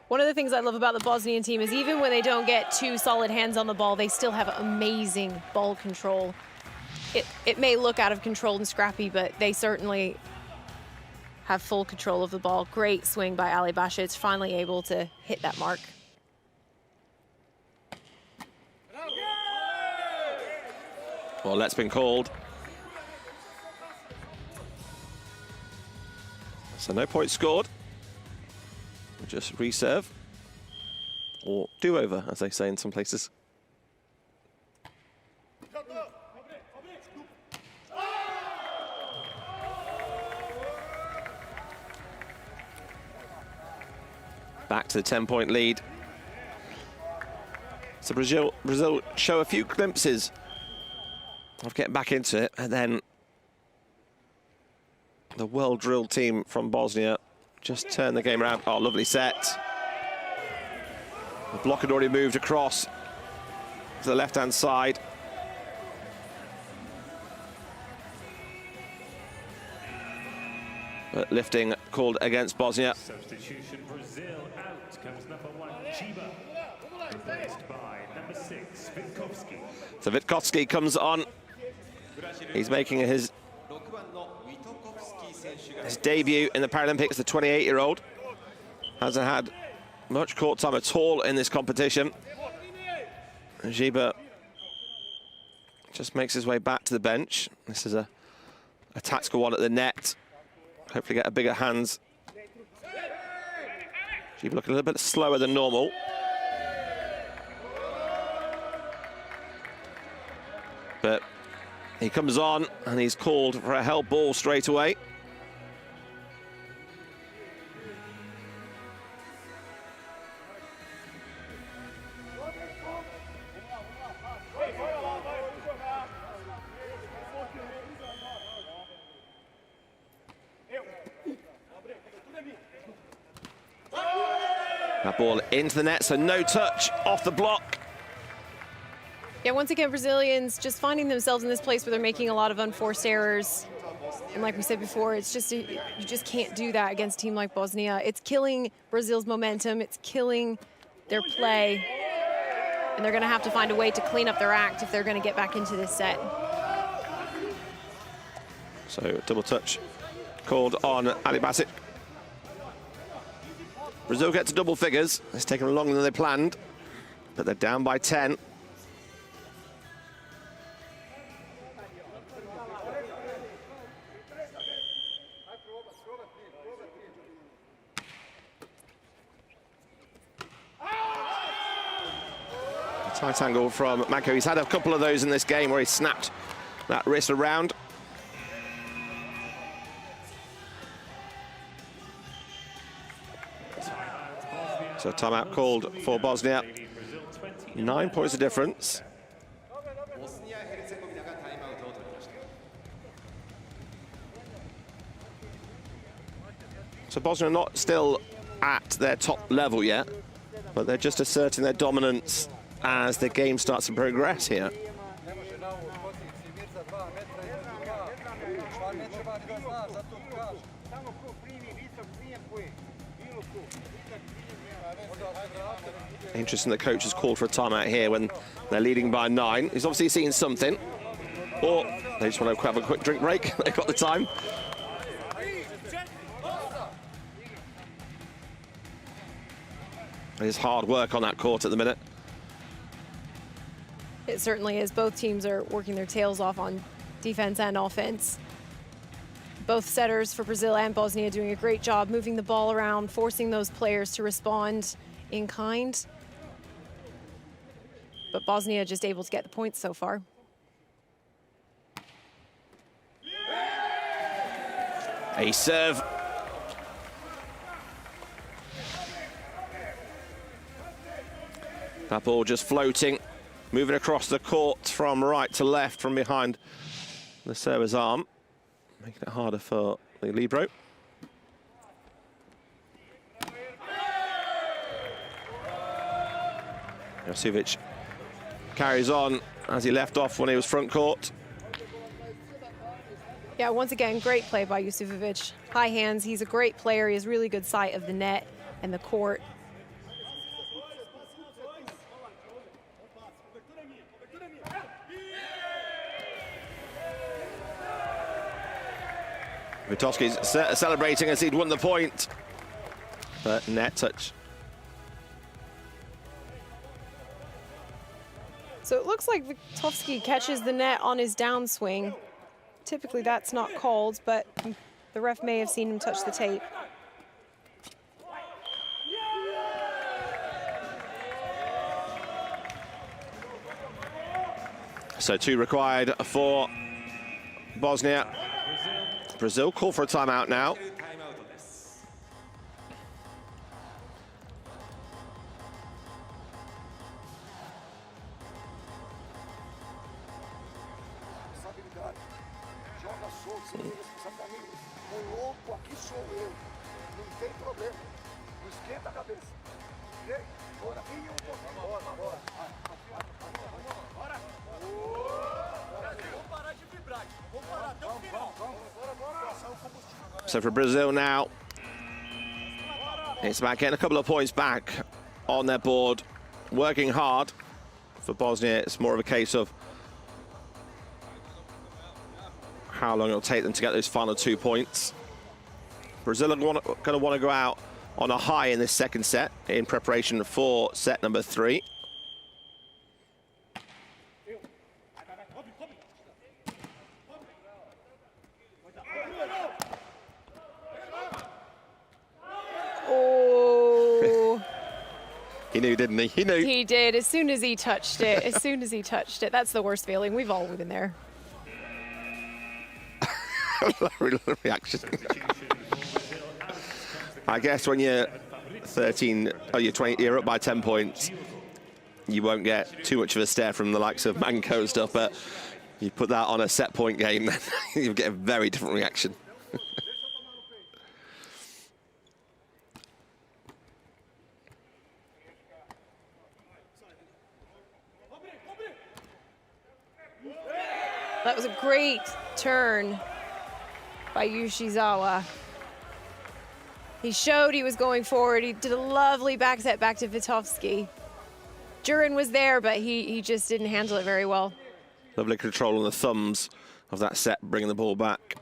One of the things I love about the Bosnian team is even when they don't get 2 solid hands on the ball, they still have amazing ball control. It may look out of control and scrappy, but they certainly have full control of the ball. Great swing by Ali Basic, finally able to hit that mark. Well, that's been called. So no points scored. Just reserve. Or do-over, as they say in some places. Back to the 10-point lead. So Brazil show a few glimpses of getting back into it, and then the well-drilled team from Bosnia just turned the game around. Oh, lovely set. The block had already moved across to the left-hand side. But lifting called against Bosnia. Substitution, Brazil out comes number 1, Chiba. Replaced by number 6, Witkowski. So Witkowski comes on. He's making his debut in the Paralympics, the 28-year-old. Hasn't had much court time at all in this competition. Giba just makes his way back to the bench. This is a tactical one at the net. Hopefully get a bigger hands. Giba looking a little bit slower than normal. But he comes on and he's called for a held ball straight away. That ball into the net, so no touch off the block. Yeah, once again, Brazilians just finding themselves in this place where they're making a lot of unforced errors. And like we said before, it's just you just can't do that against a team like Bosnia. It's killing Brazil's momentum. It's killing their play. And they're going to have to find a way to clean up their act if they're going to get back into this set. So double touch called on Ali Basic. Brazil get to double figures. It's taken longer than they planned, but they're down by 10. Tight angle from Manco. He's had a couple of those in this game where he snapped that wrist around. So timeout called for Bosnia. 9 points of difference. So Bosnia are not still at their top level yet, but they're just asserting their dominance as the game starts to progress here. Interesting the coach has called for a timeout here when they're leading by 9. He's obviously seen something. Or they just want to have a quick drink break. They've got the time. It is hard work on that court at the minute. It certainly is. Both teams are working their tails off on defense and offense. Both setters for Brazil and Bosnia doing a great job moving the ball around, forcing those players to respond in kind. But Bosnia just able to get the points so far. A serve. That ball just floating, moving across the court from right to left from behind the server's arm, making it harder for the libero. Josivic carries on as he left off when he was front court. Yeah, once again, great play by Josivic. High hands, he's a great player. He has really good sight of the net and the court. Witowski's celebrating as he'd won the point, but net touch. So it looks like Witowski catches the net on his downswing. Typically that's not called, but the ref may have seen him touch the tape. So 2 required for Bosnia. Brazil call for a timeout now. So for Brazil now, it's about getting a couple of points back on their board, working hard. For Bosnia, it's more of a case of how long it'll take them to get those final 2 points. Brazil are going to want to go out on a high in this second set in preparation for set number 3. He knew, didn't he? He knew. He did, as soon as he touched it. As soon as he touched it. That's the worst feeling. We've all been there. Reaction. I guess when you're 13, or you're 20, you're up by 10 points, you won't get too much of a stare from the likes of Manco stuff, but you put that on a set point game, then you get a very different reaction. That was a great turn by Yoshizawa. He showed he was going forward. He did a lovely back set back to Witowski. Durin was there, but he just didn't handle it very well. Lovely control on the thumbs of that set, bringing the ball back.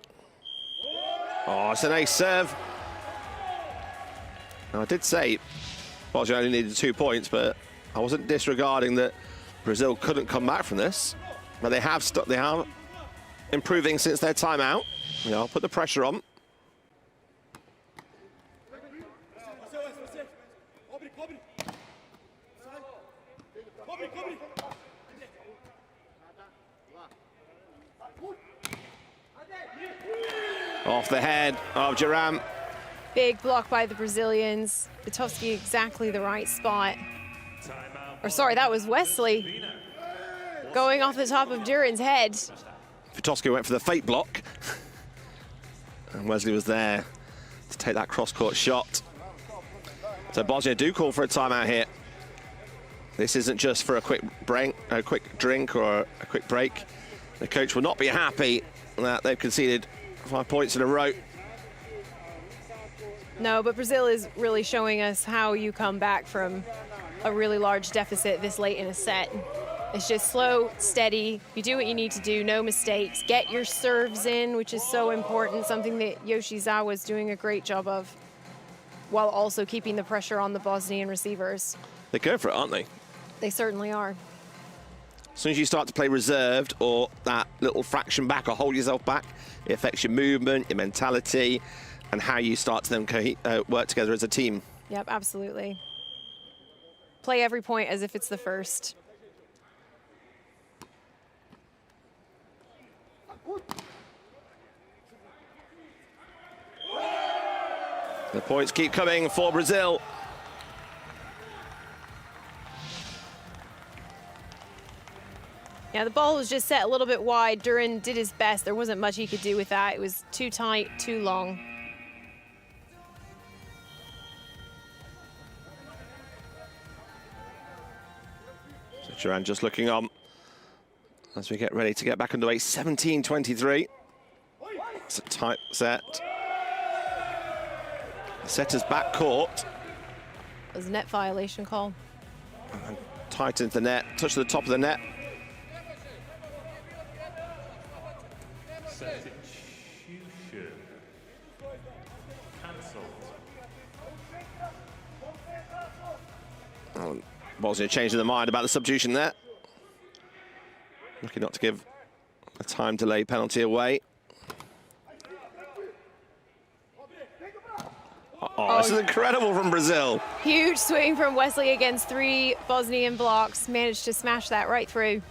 Oh, it's an ace serve. Now, I did say Bosnia only needed 2 points, but I wasn't disregarding that Brazil couldn't come back from this. But they have improving since their timeout. You know, put the pressure on. Off the head of Duran. Big block by the Brazilians. Witowski exactly the right spot. Or sorry, that was Wesley going off the top of Duran's head. Witowski went for the fake block. And Wesley was there to take that cross-court shot. So Bosnia do call for a timeout here. This isn't just for a quick break, a quick drink or a quick break. The coach will not be happy that they've conceded 5 points in a row. No, but Brazil is really showing us how you come back from a really large deficit this late in a set. It's just slow, steady. You do what you need to do, no mistakes. Get your serves in, which is so important, something that Yoshizawa is doing a great job of. while also keeping the pressure on the Bosnian receivers. They go for it, aren't they? They certainly are. As soon as you start to play reserved or that little fraction back or hold yourself back, it affects your movement, your mentality, and how you start to then work together as a team. Yep, absolutely. Play every point as if it's the first. The points keep coming for Brazil. Yeah, the ball was just set a little bit wide. Duran did his best. There wasn't much he could do with that. It was too tight, too long. So Duran just looking on as we get ready to get back underway. 17-23. It's a tight set. The setter's back court. It was a net violation call. And tight into the net, touch to the top of the net. Substitution. Cancelled. Oh, Bosnia changing their mind about the substitution there. Looking not to give a time delay penalty away. Oh, this is incredible from Brazil. Huge swing from Wesley against 3 Bosnian blocks. Managed to smash that right through.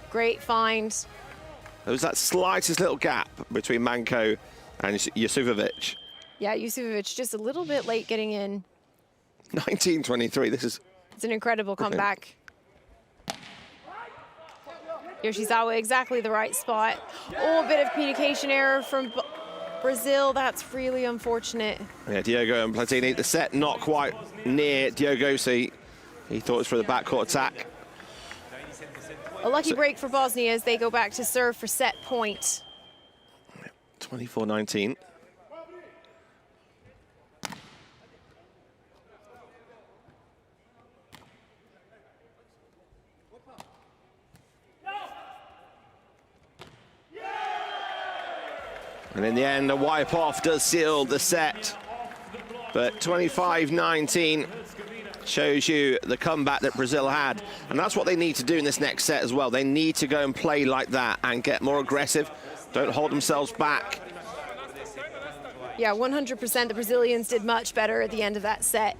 Great find. There was that slightest little gap between Manko and Jusufovic. Yeah, Jusufovic just a little bit late getting in. 19-23, this is... It's an incredible comeback. Yoshizawa, exactly the right spot. Oh, a bit of communication error from Brazil. That's really unfortunate. Yeah, Diogo and Platini, the set not quite near Diogo, so he thought it was for the backcourt attack. A lucky break for Bosnia as they go back to serve for set point. 24-19. And in the end, a wipe-off does seal the set. But 25-19 shows you the comeback that Brazil had. And that's what they need to do in this next set as well. They need to go and play like that and get more aggressive. Don't hold themselves back. Yeah, 100% the Brazilians did much better at the end of that set.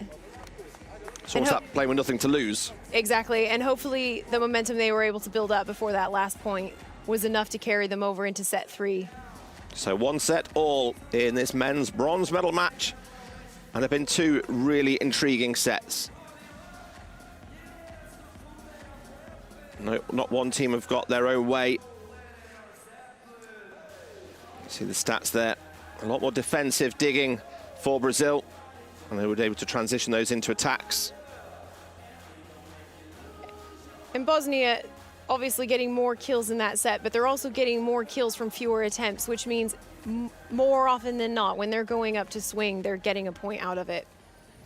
So what's that, playing with nothing to lose? Exactly, and hopefully the momentum they were able to build up before that last point was enough to carry them over into set 3. So 1 set all in this men's bronze medal match. And there have been 2 really intriguing sets. No, not one team have got their own way. See the stats there. A lot more defensive digging for Brazil. And they were able to transition those into attacks. And Bosnia obviously getting more kills in that set, but they're also getting more kills from fewer attempts, which means more often than not, when they're going up to swing, they're getting a point out of it.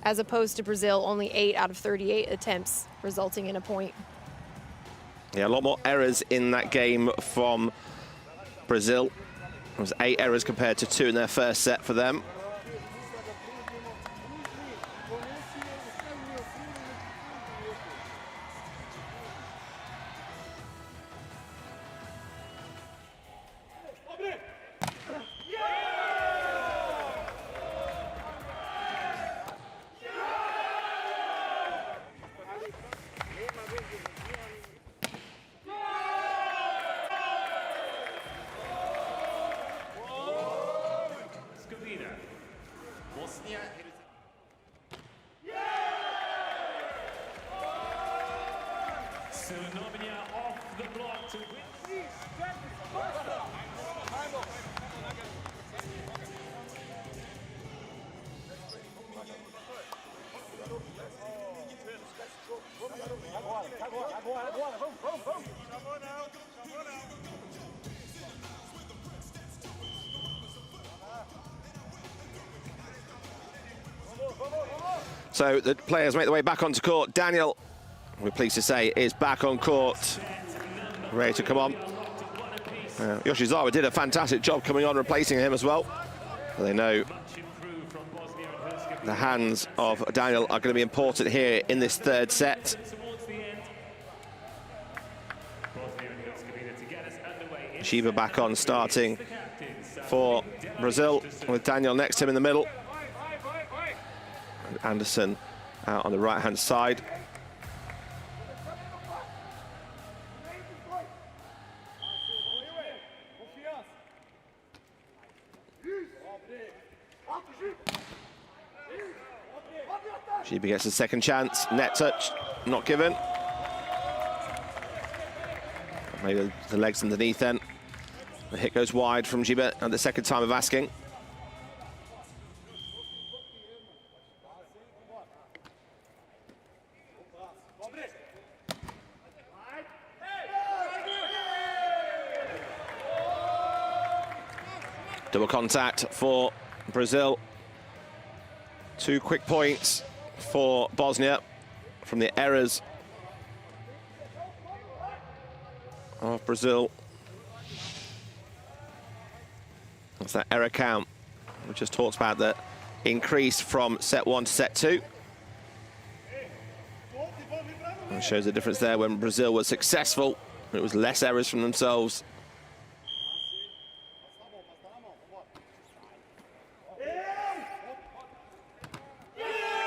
As opposed to Brazil, only 8 out of 38 attempts resulting in a point. Yeah, a lot more errors in that game from Brazil. It was 8 errors compared to 2 in their first set for them. Off the block to win. So the players make their way back onto court. Daniel, we're pleased to say, is back on court, ready to come on. Yoshizawa did a fantastic job coming on, replacing him as well. They know the hands of Daniel are going to be important here in this third set. Shiva back on, starting for Brazil, with Daniel next to him in the middle. And Anderson out on the right-hand side. Shiva gets a second chance, net touch, not given. Maybe the legs underneath then. The hit goes wide from Shiva at the second time of asking. Double contact for Brazil. 2 quick points for Bosnia from the errors of Brazil. That's that error count. We just talked about the increase from set 1 to set 2. It shows the difference there. When Brazil was successful, it was less errors from themselves.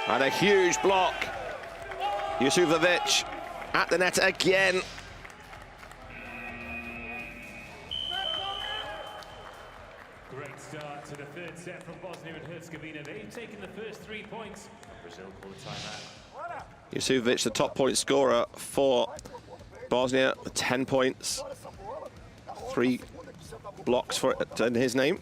And a huge block. Jusufovic at the net again. Great start to the third set from Bosnia and Herzegovina. They've taken the first 3 points. Brazil call a timeout. Jusufovic, the top point scorer for Bosnia, with 10 points. 3 blocks for it in his name.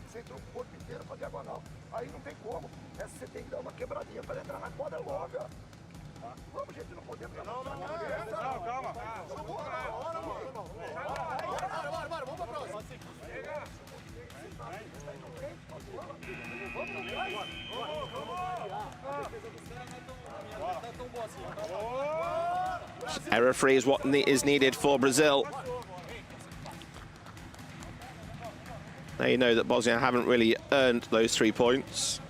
Error-free is what is needed for Brazil. Now you know that Bosnia haven't really earned those 3 points.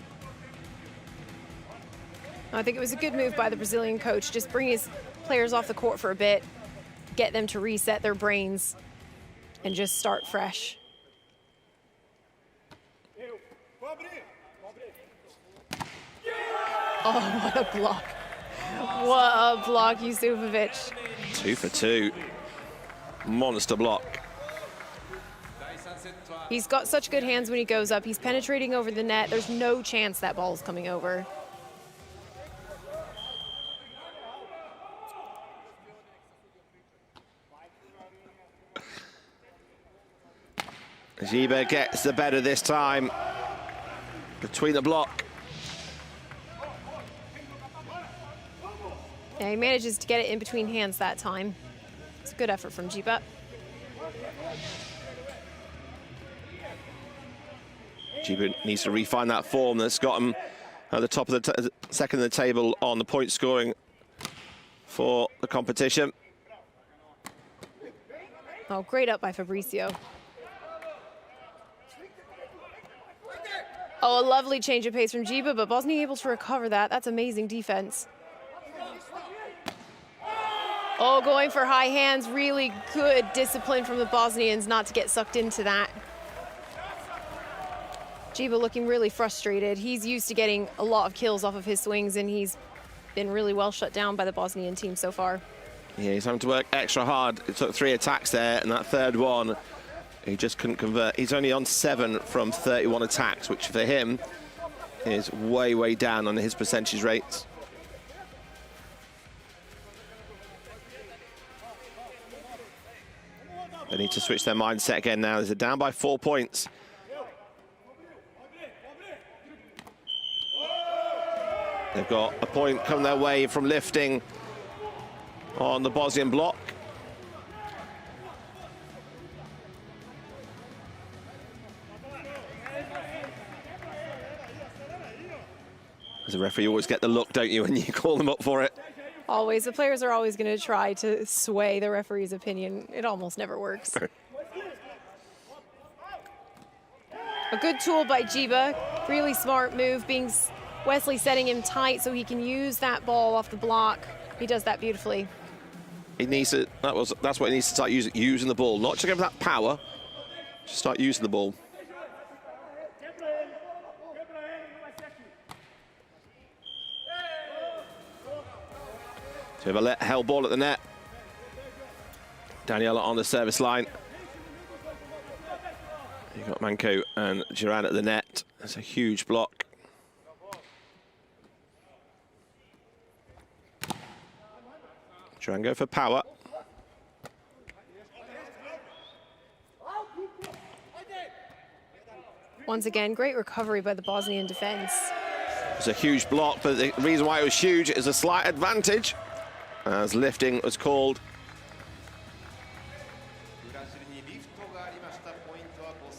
I think it was a good move by the Brazilian coach, just bring his players off the court for a bit, get them to reset their brains, and just start fresh. Oh, what a block. What a block, Jusufovic. 2 for 2. Monster block. He's got such good hands when he goes up. He's penetrating over the net. There's no chance that ball's coming over. Ziba gets the better this time. Between the block. Yeah, he manages to get it in between hands that time. It's a good effort from Jiba. Jiba needs to refine that form that's got him at the top of the second of the table on the point scoring for the competition. Oh, great up by Fabricio. Oh, a lovely change of pace from Jiba, but Bosnia able to recover that. That's amazing defense. Oh, going for high hands. Really good discipline from the Bosnians not to get sucked into that. Jiba looking really frustrated. He's used to getting a lot of kills off of his swings, and he's been really well shut down by the Bosnian team so far. Yeah, he's having to work extra hard. It took 3 attacks there, and that third one, he just couldn't convert. He's only on 7 from 31 attacks, which for him is way, way down on his percentage rates. They need to switch their mindset again now. They're down by 4 points. They've got a point coming their way from lifting on the Bosnian block. As a referee, you always get the look, don't you, when you call them up for it? Always. The players are always going to try to sway the referee's opinion. It almost never works. A good tool by Jiba. Really smart move, being Wesley setting him tight so he can use that ball off the block. He does that beautifully. He needs to, that's what he needs to start using the ball, not to give that power, just start using the ball. So we have a held ball at the net. Daniela on the service line. You've got Manco and Duran at the net. That's a huge block. Duran go for power. Once again, great recovery by the Bosnian defense. It's a huge block, but the reason why it was huge is a slight advantage, as lifting was called.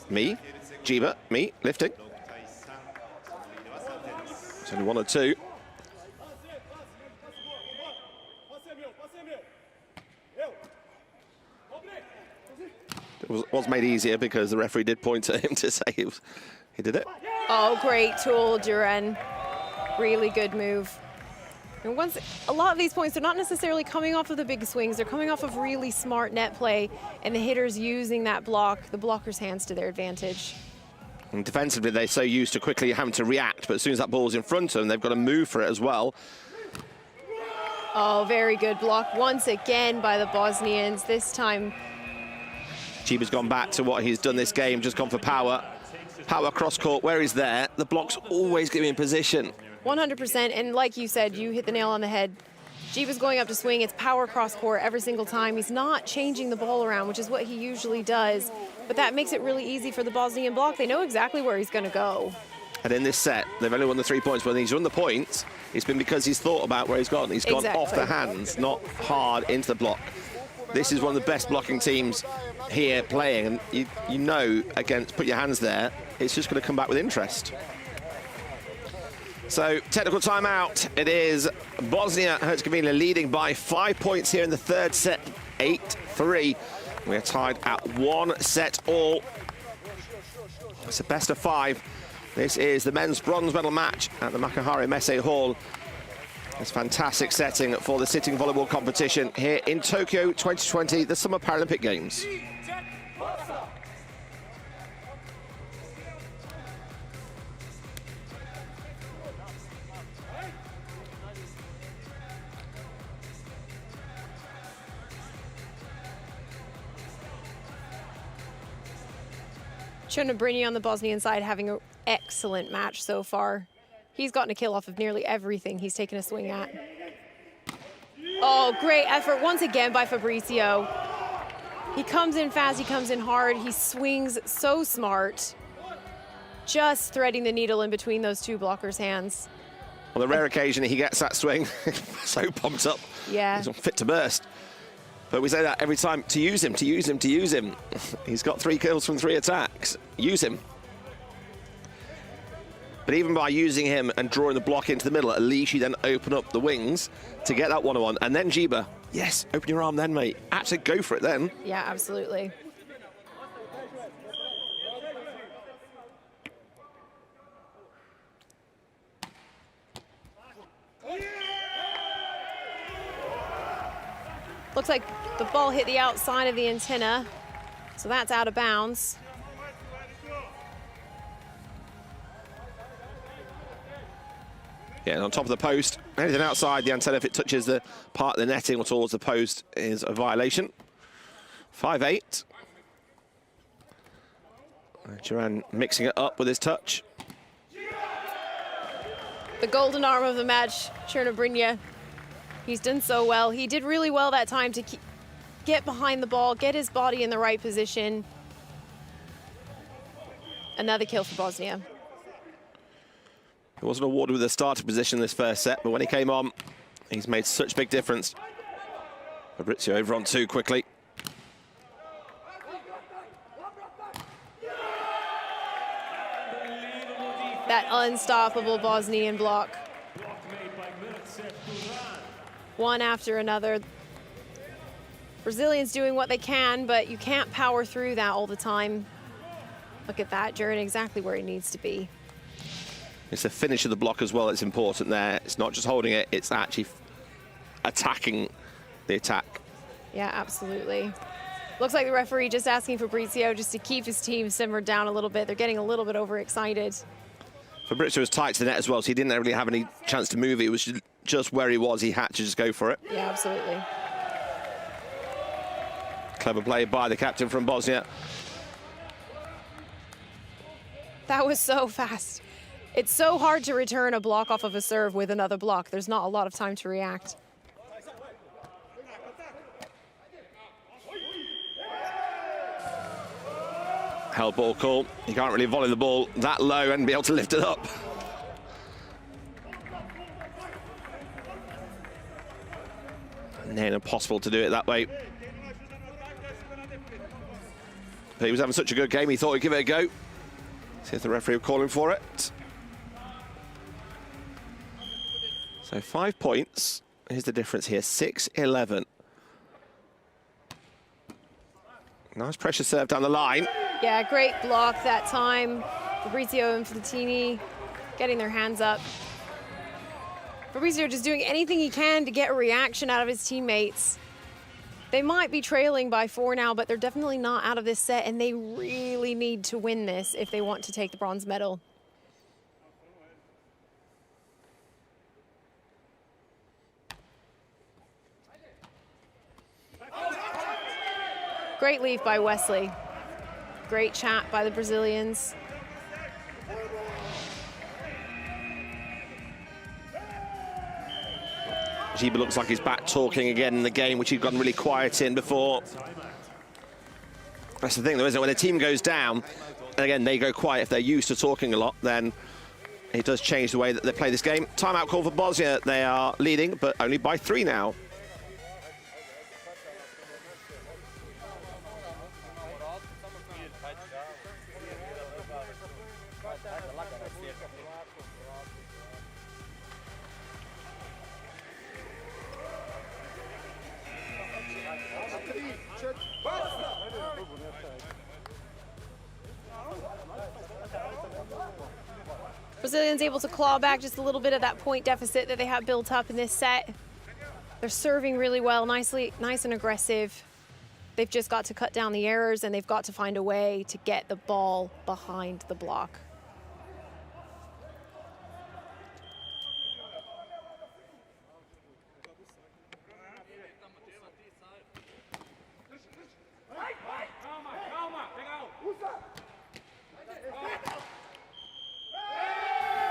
Me, Jiba, me, lifting. It's only 1 or 2. It was made easier because the referee did point at him to say he did it. Oh, great tool, Duran. Really good move. And a lot of these points, they're not necessarily coming off of the big swings. They're coming off of really smart net play, and the hitters using that block, the blocker's hands to their advantage. And defensively, they're so used to quickly having to react, but as soon as that ball's in front of them, they've got to move for it as well. Oh, very good block once again by the Bosnians. This time, Chiba's gone back to what he's done this game, just gone for power. Power cross court, where he's there, the block's always giving him position. 100%, and like you said, you hit the nail on the head. Jiba's going up to swing, it's power cross court every single time. He's not changing the ball around, which is what he usually does, but that makes it really easy for the Bosnian block. They know exactly where he's going to go. And in this set, they've only won the 3 points, but when he's won the points, it's been because he's thought about where he's gone. He's gone off the hands, not hard into the block. This is one of the best blocking teams here playing, and you know against put your hands there, it's just going to come back with interest. So, technical timeout. It is Bosnia and Herzegovina leading by 5 points here in the third set, 8-3. We are tied at 1 set all. It's a best of 5. This is the men's bronze medal match at the Makahari Messe Hall. It's a fantastic setting for the sitting volleyball competition here in Tokyo 2020, the Summer Paralympic Games. Cherno on the Bosnian side having an excellent match so far. He's gotten a kill off of nearly everything he's taken a swing at. Oh, great effort once again by Fabrizio. He comes in fast, he comes in hard, he swings so smart. Just threading the needle in between those two blockers' hands. On the rare occasion he gets that swing, so pumped up. Yeah. He's fit to burst. But we say that every time, to use him, to use him, to use him. He's got 3 kills from 3 attacks. Use him. But even by using him and drawing the block into the middle, at least you then open up the wings to get that one-on-one. And then Jiba, yes, open your arm then, mate. Actually, go for it then. Yeah, absolutely. Looks like the ball hit the outside of the antenna, so that's out of bounds. Yeah, and on top of the post, anything outside the antenna, if it touches the part of the netting or towards the post, is a violation. 5-8. Duran mixing it up with his touch. The golden arm of the match, Cherno. He's done so well. He did really well that time to get behind the ball, get his body in the right position. Another kill for Bosnia. He wasn't awarded with a starting position in this first set, but when he came on, he's made such a big difference. Fabrizio over on 2 quickly. That unstoppable Bosnian block. One after another. Brazilians doing what they can, but you can't power through that all the time. Look at that, Duran exactly where he needs to be. It's the finish of the block as well that's important there. It's not just holding it, it's actually attacking the attack. Yeah, absolutely. Looks like the referee just asking Fabrizio just to keep his team simmered down a little bit. They're getting a little bit overexcited. Fabrizio was tight to the net as well, so he didn't really have any chance to move. It was just where he was. He had to just go for it. Yeah, absolutely. Clever play by the captain from Bosnia. That was so fast. It's so hard to return a block off of a serve with another block. There's not a lot of time to react. Held ball call. You can't really volley the ball that low and be able to lift it up. Near impossible to do it that way. But he was having such a good game, he thought he'd give it a go. See if the referee will call him for it. So 5 points. Here's the difference here, 6-11. Nice pressure serve down the line. Yeah, great block that time. Fabrizio and Flatini getting their hands up. Fabrizio just doing anything he can to get a reaction out of his teammates. They might be trailing by 4 now, but they're definitely not out of this set, and they really need to win this if they want to take the bronze medal. Great leave by Wesley. Great chat by the Brazilians. Giba looks like he's back talking again in the game, which he'd gotten really quiet in before. That's the thing, though, isn't it? When a team goes down, and again, they go quiet, if they're used to talking a lot, then it does change the way that they play this game. Timeout call for Bosnia. They are leading, but only by 3 now. Brazilians able to claw back just a little bit of that point deficit that they have built up in this set. They're serving really well, nice and aggressive. They've just got to cut down the errors, and they've got to find a way to get the ball behind the block.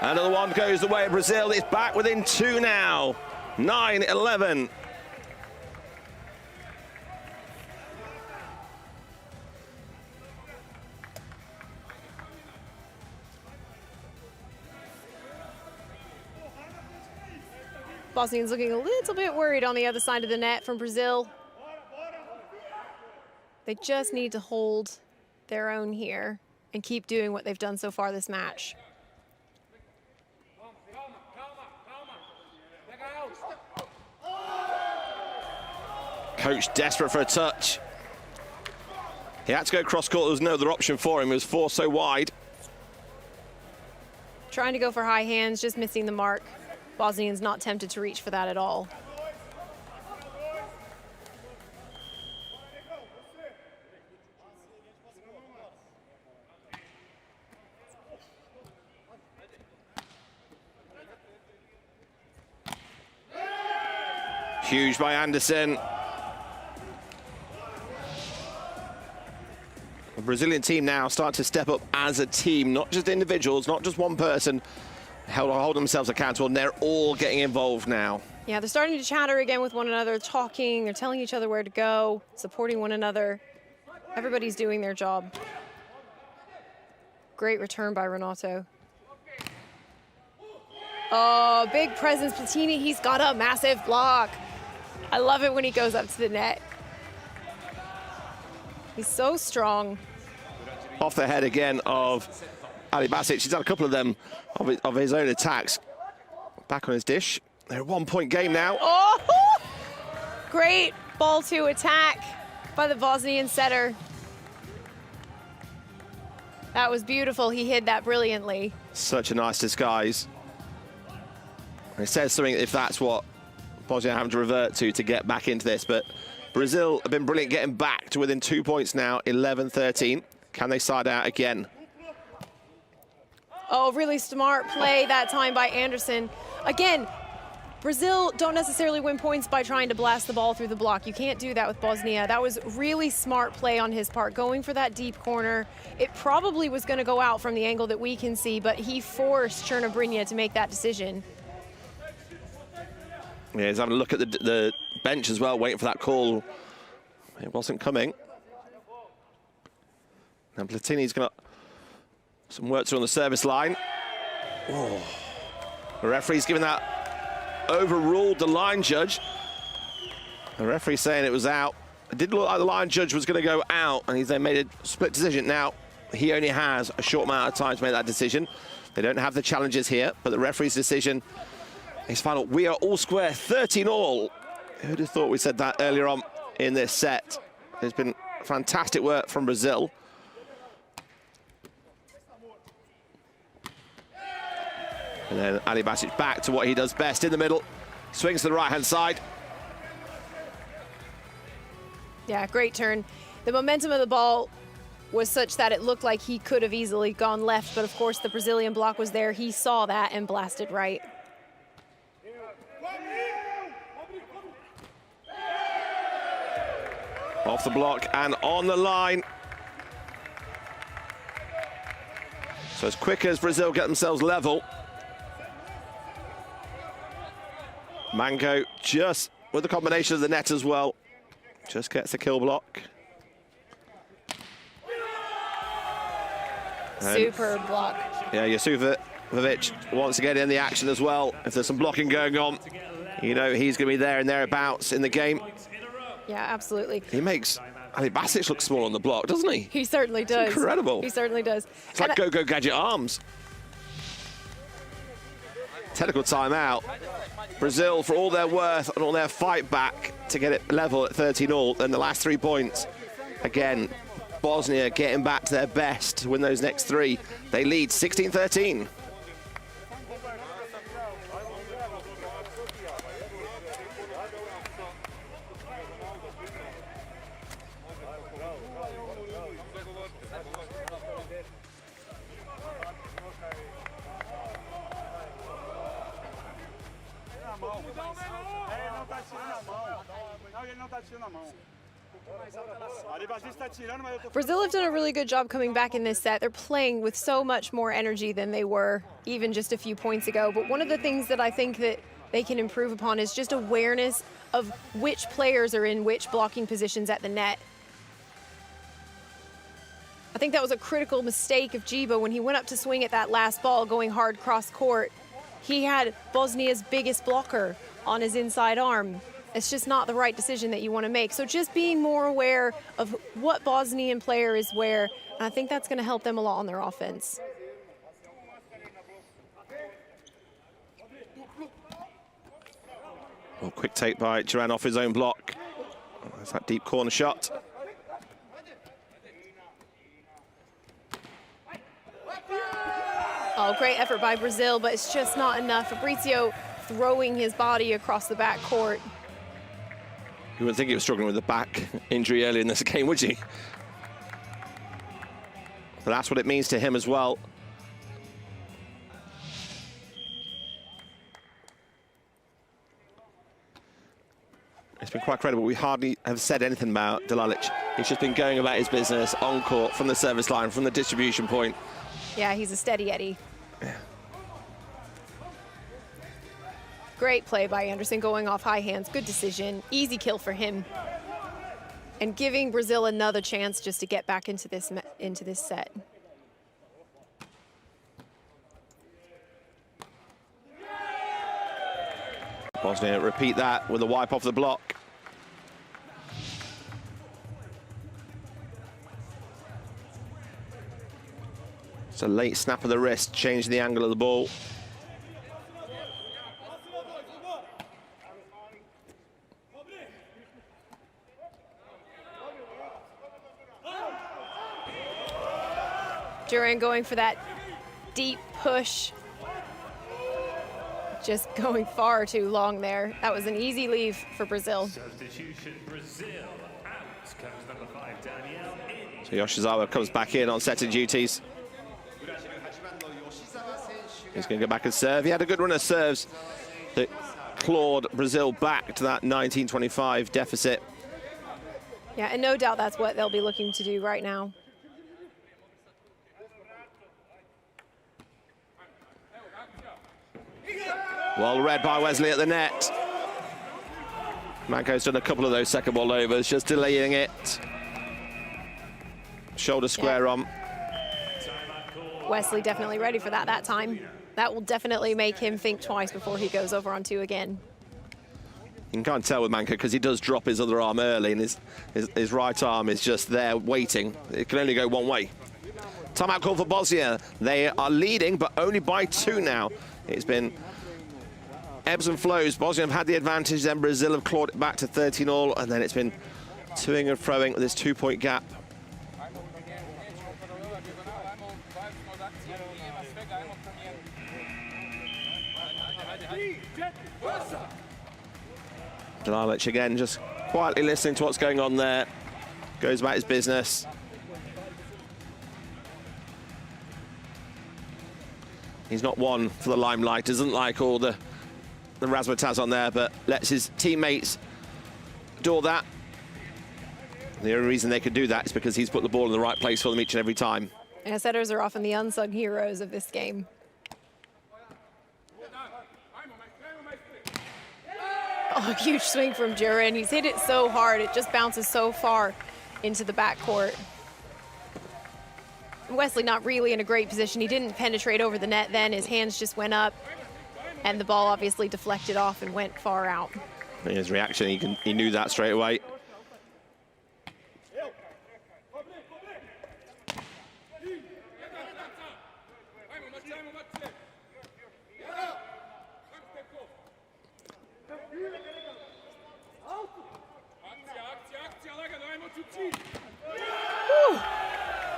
Another one goes the way of Brazil. It's back within 2 now. 9-11. Bosnians looking a little bit worried on the other side of the net from Brazil. They just need to hold their own here and keep doing what they've done so far this match. Coach desperate for a touch. He had to go cross court. There was no other option for him. It was forced so wide. Trying to go for high hands, just missing the mark. Bosnians not tempted to reach for that at all. Huge by Anderson. The Brazilian team now start to step up as a team, not just individuals, not just one person. Hold themselves accountable, and they're all getting involved now. Yeah, they're starting to chatter again with one another, talking, they're telling each other where to go, supporting one another. Everybody's doing their job. Great return by Renato. Oh, big presence, Platini, he's got a massive block. I love it when he goes up to the net. He's so strong. Off the head again of Ali Basic. He's had a couple of them of his own attacks. Back on his dish. They're a 1 point game now. Oh! Great ball to attack by the Bosnian setter. That was beautiful. He hid that brilliantly. Such a nice disguise. It says something if that's what Bosnia are having to revert to get back into this, but Brazil have been brilliant getting back to within 2 points now, 11-13. Can they side out again? Oh, really smart play that time by Anderson. Again, Brazil don't necessarily win points by trying to blast the ball through the block. You can't do that with Bosnia. That was really smart play on his part, going for that deep corner. It probably was going to go out from the angle that we can see, but he forced Chernobrina to make that decision. Yeah, he's having a look at the bench as well, waiting for that call. It wasn't coming. Now Platini's got some work to do on the service line. Oh. The referee's giving that overruled the line judge. The referee's saying it was out. It did look like the line judge was going to go out, and he's then made a split decision. Now, he only has a short amount of time to make that decision. They don't have the challenges here, but the referee's decision is final. We are all square, 13-all. Who'd have thought we said that earlier on in this set? There's been fantastic work from Brazil. And then Ali Basic back to what he does best in the middle. Swings to the right-hand side. Yeah, great turn. The momentum of the ball was such that it looked like he could have easily gone left, but of course the Brazilian block was there. He saw that and blasted right. Off the block and on the line. So as quick as Brazil get themselves level, Mango just, with the combination of the net as well, just gets a kill block. Superb block. Yeah, Yusufovic wants to get in the action as well. If there's some blocking going on, you know he's going to be there and thereabouts in the game. Yeah, absolutely. He makes Ali Basic look small on the block, doesn't he? He certainly does. It's incredible. He certainly does. It's like Go-Go Gadget arms. Technical timeout. Brazil, for all their worth and all their fight back to get it level at 13-all, and the last 3 points. Again, Bosnia getting back to their best to win those next 3. They lead 16-13. Brazil have done a really good job coming back in this set. They're playing with so much more energy than they were even just a few points ago. But one of the things that I think that they can improve upon is just awareness of which players are in which blocking positions at the net. I think that was a critical mistake of Djibo when he went up to swing at that last ball going hard cross court. He had Bosnia's biggest blocker on his inside arm. It's just not the right decision that you want to make. So just being more aware of what Bosnian player is where, and I think that's going to help them a lot on their offense. Well, quick take by Duran off his own block. That's that deep corner shot. Oh, great effort by Brazil, but it's just not enough. Fabrizio throwing his body across the back court. You wouldn't think he was struggling with a back injury earlier in this game, would you? But that's what it means to him as well. It's been quite credible. We hardly have said anything about Delalic. He's just been going about his business on court, from the service line, from the distribution point. Yeah, he's a steady Eddie. Yeah. Great play by Anderson, going off high hands. Good decision. Easy kill for him. And giving Brazil another chance just to get back into this set. Bosnia repeat that with a wipe off the block. It's a late snap of the wrist, changing the angle of the ball. Duran going for that deep push. Just going far too long there. That was an easy leave for Brazil. Substitution Brazil. Out comes number 5, Danielle. In. So Yoshizawa comes back in on setting duties. He's going to go back and serve. He had a good run of serves that clawed Brazil back to that 19-25 deficit. Yeah, and no doubt that's what they'll be looking to do right now. Well read by Wesley at the net. Manko's done a couple of those second ball overs, just delaying it. Shoulder square on. Wesley definitely ready for that time. That will definitely make him think twice before he goes over on 2 again. You can't tell with Manko because he does drop his other arm early, and his right arm is just there waiting. It can only go one way. Timeout call for Bosnia. They are leading, but only by 2 now. It's been ebbs and flows. Bosnia have had the advantage, then Brazil have clawed it back to 13-all, and then it's been toing and froing with this 2-point gap. Dalic again, just quietly listening to what's going on there. Goes about his business. He's not one for the limelight, doesn't like all the razzmatazz on there, but lets his teammates do all that. The only reason they could do that is because he's put the ball in the right place for them each and every time. And setters are often the unsung heroes of this game. Oh, a huge swing from Jurin. He's hit it so hard, it just bounces so far into the backcourt. Wesley not really in a great position. He didn't penetrate over the net then. His hands just went up, and the ball obviously deflected off and went far out. In his reaction, he knew that straight away.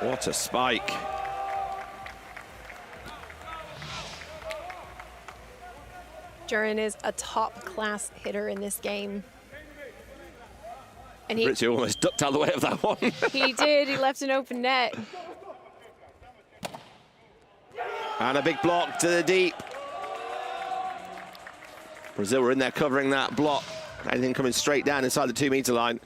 What a spike. Jurin is a top-class hitter in this game. And Ritchie almost ducked out of the way of that one. He did. He left an open net. And a big block to the deep. Brazil were in there covering that block. Anything coming straight down inside the 2-meter line.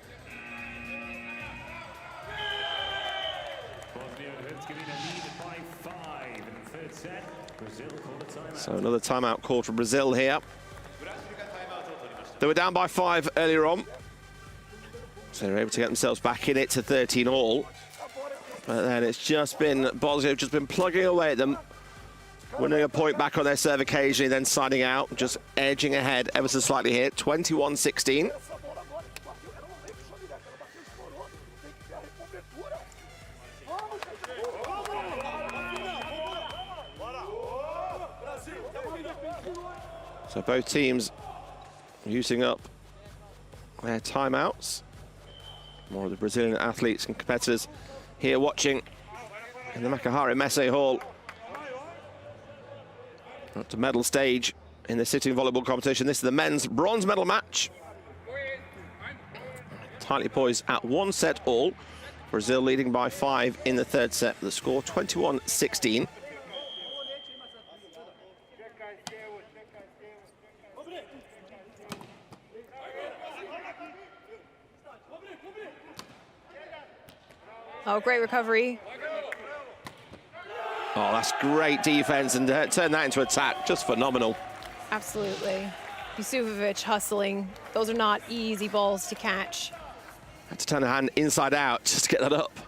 Bosnia and Herzegovina lead by 5 in the 3rd set. Brazil called a timeout. So another timeout call for Brazil here. They were down by 5 earlier on. So they're able to get themselves back in it to 13-all. But then it's just been Bosnia have just been plugging away at them. Winning a point back on their serve occasionally, then siding out, just edging ahead ever so slightly here, 21-16. So both teams using up their timeouts. More of the Brazilian athletes and competitors here watching in the Makuhari Messe Hall. Up to medal stage in the sitting volleyball competition. This is the men's bronze medal match. Tightly poised at 1 set all. Brazil leading by 5 in the 3rd set. The score 21-16. Oh, great recovery. Oh, that's great defense, and turn that into attack. Just phenomenal. Absolutely. Yusufovic hustling. Those are not easy balls to catch. Had to turn a hand inside out just to get that up.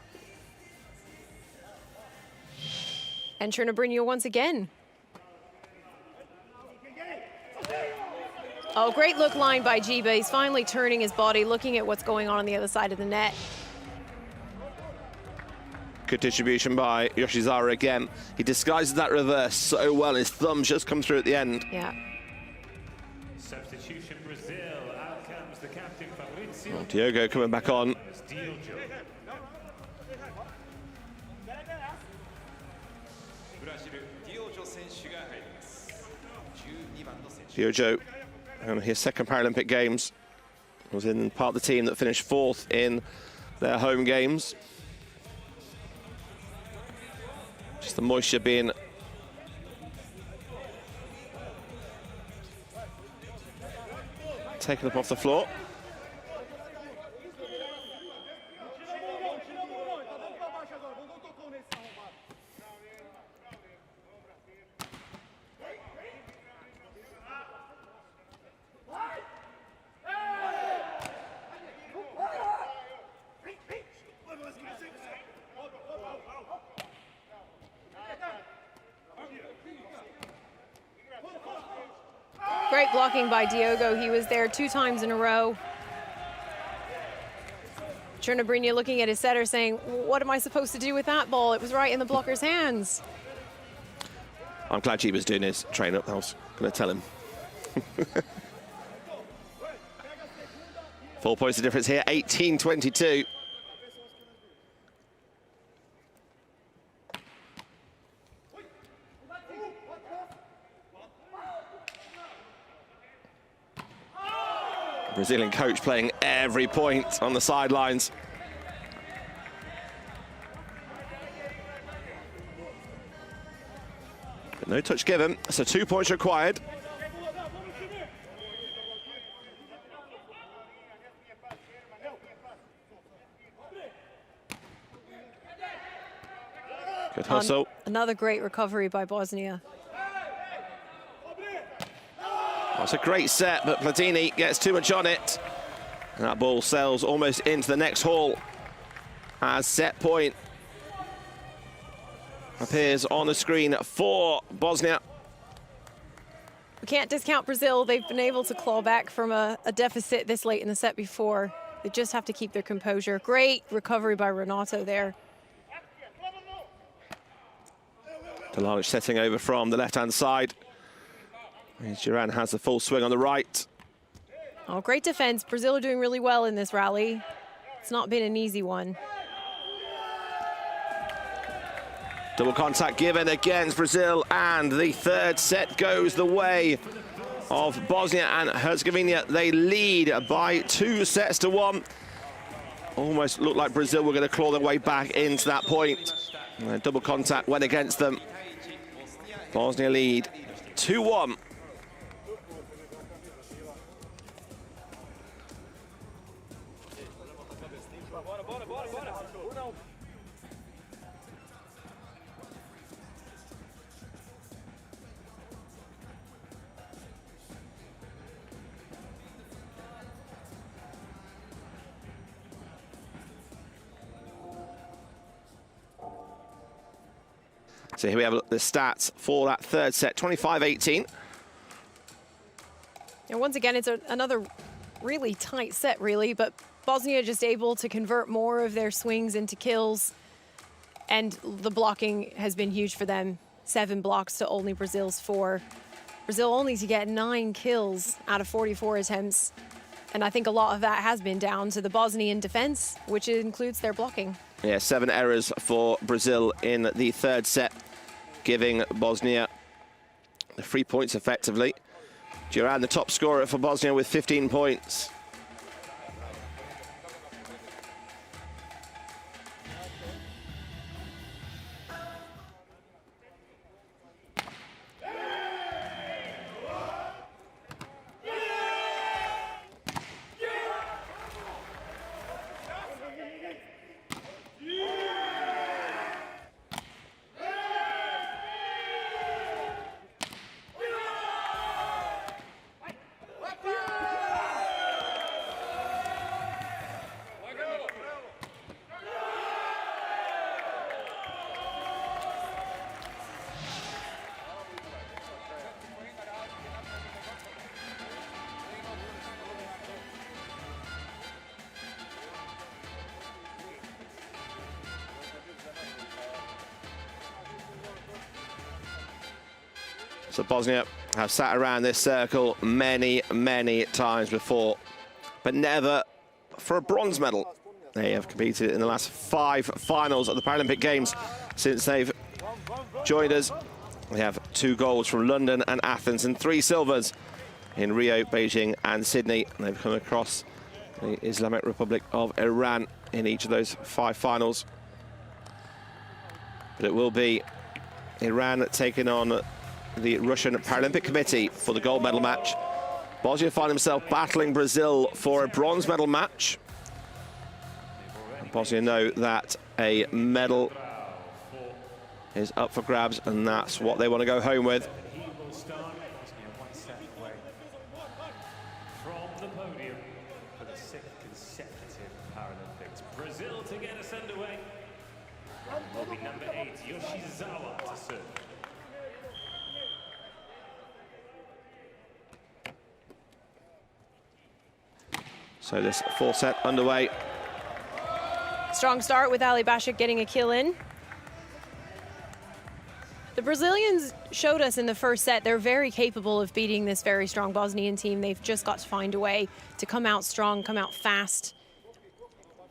And Chernobrino once again. Oh, great look line by Jiba. He's finally turning his body, looking at what's going on the other side of the net. Good distribution by Yoshizawa again. He disguises that reverse so well. His thumbs just come through at the end. Yeah. Substitution Brazil. Out comes the captain Fabrizio. Oh, Diogo coming back on. Jojo, and his second Paralympic Games, was in part of the team that finished 4th in their home games. Just the moisture being taken up off the floor. Great blocking by Diogo. He was there 2 times in a row. Chernobrina looking at his setter saying, what am I supposed to do with that ball? It was right in the blocker's hands. I'm glad he was doing his train-up. I was going to tell him. 4 points of difference here, 18-22. Brazilian coach playing every point on the sidelines. But no touch given, so 2 points required. Good hustle. Another great recovery by Bosnia. That's a great set, but Platini gets too much on it. And that ball sails almost into the next hall as set point appears on the screen for Bosnia. We can't discount Brazil. They've been able to claw back from a deficit this late in the set before. They just have to keep their composure. Great recovery by Renato there. Delalic setting over from the left-hand side. Duran has the full swing on the right. Oh, great defense. Brazil are doing really well in this rally. It's not been an easy one. Double contact given against Brazil, and the 3rd set goes the way of Bosnia and Herzegovina. They lead by 2 sets to 1. Almost looked like Brazil were going to claw their way back into that point. And double contact went against them. Bosnia lead 2-1. So here we have the stats for that 3rd set, 25-18. And once again, it's another really tight set, really, but Bosnia just able to convert more of their swings into kills, and the blocking has been huge for them. 7 blocks to only Brazil's 4. Brazil only to get 9 kills out of 44 attempts, and I think a lot of that has been down to the Bosnian defense, which includes their blocking. Yeah, 7 errors for Brazil in the 3rd set, giving Bosnia the 3 points effectively. Duran, the top scorer for Bosnia with 15 points. So Bosnia have sat around this circle many, many times before, but never for a bronze medal. They have competed in the last 5 finals of the Paralympic Games since they've joined us They have 2 golds from London and Athens and 3 silvers in Rio, Beijing and Sydney. And they've come across the Islamic Republic of Iran in each of those 5 finals. But it will be Iran taking on the Russian Paralympic Committee for the gold medal match. Bosnia find himself battling Brazil for a bronze medal match. And Bosnia know that a medal is up for grabs, and that's what they want to go home with. He will start. Bosnia 1 step away from the podium for the 6th consecutive Paralympics. Brazil to get us underway. Will be number 8, Yoshizawa, to serve. So this 4th set underway. Strong start with Ali Bashik getting a kill in. The Brazilians showed us in the first set they're very capable of beating this very strong Bosnian team. They've just got to find a way to come out strong, come out fast,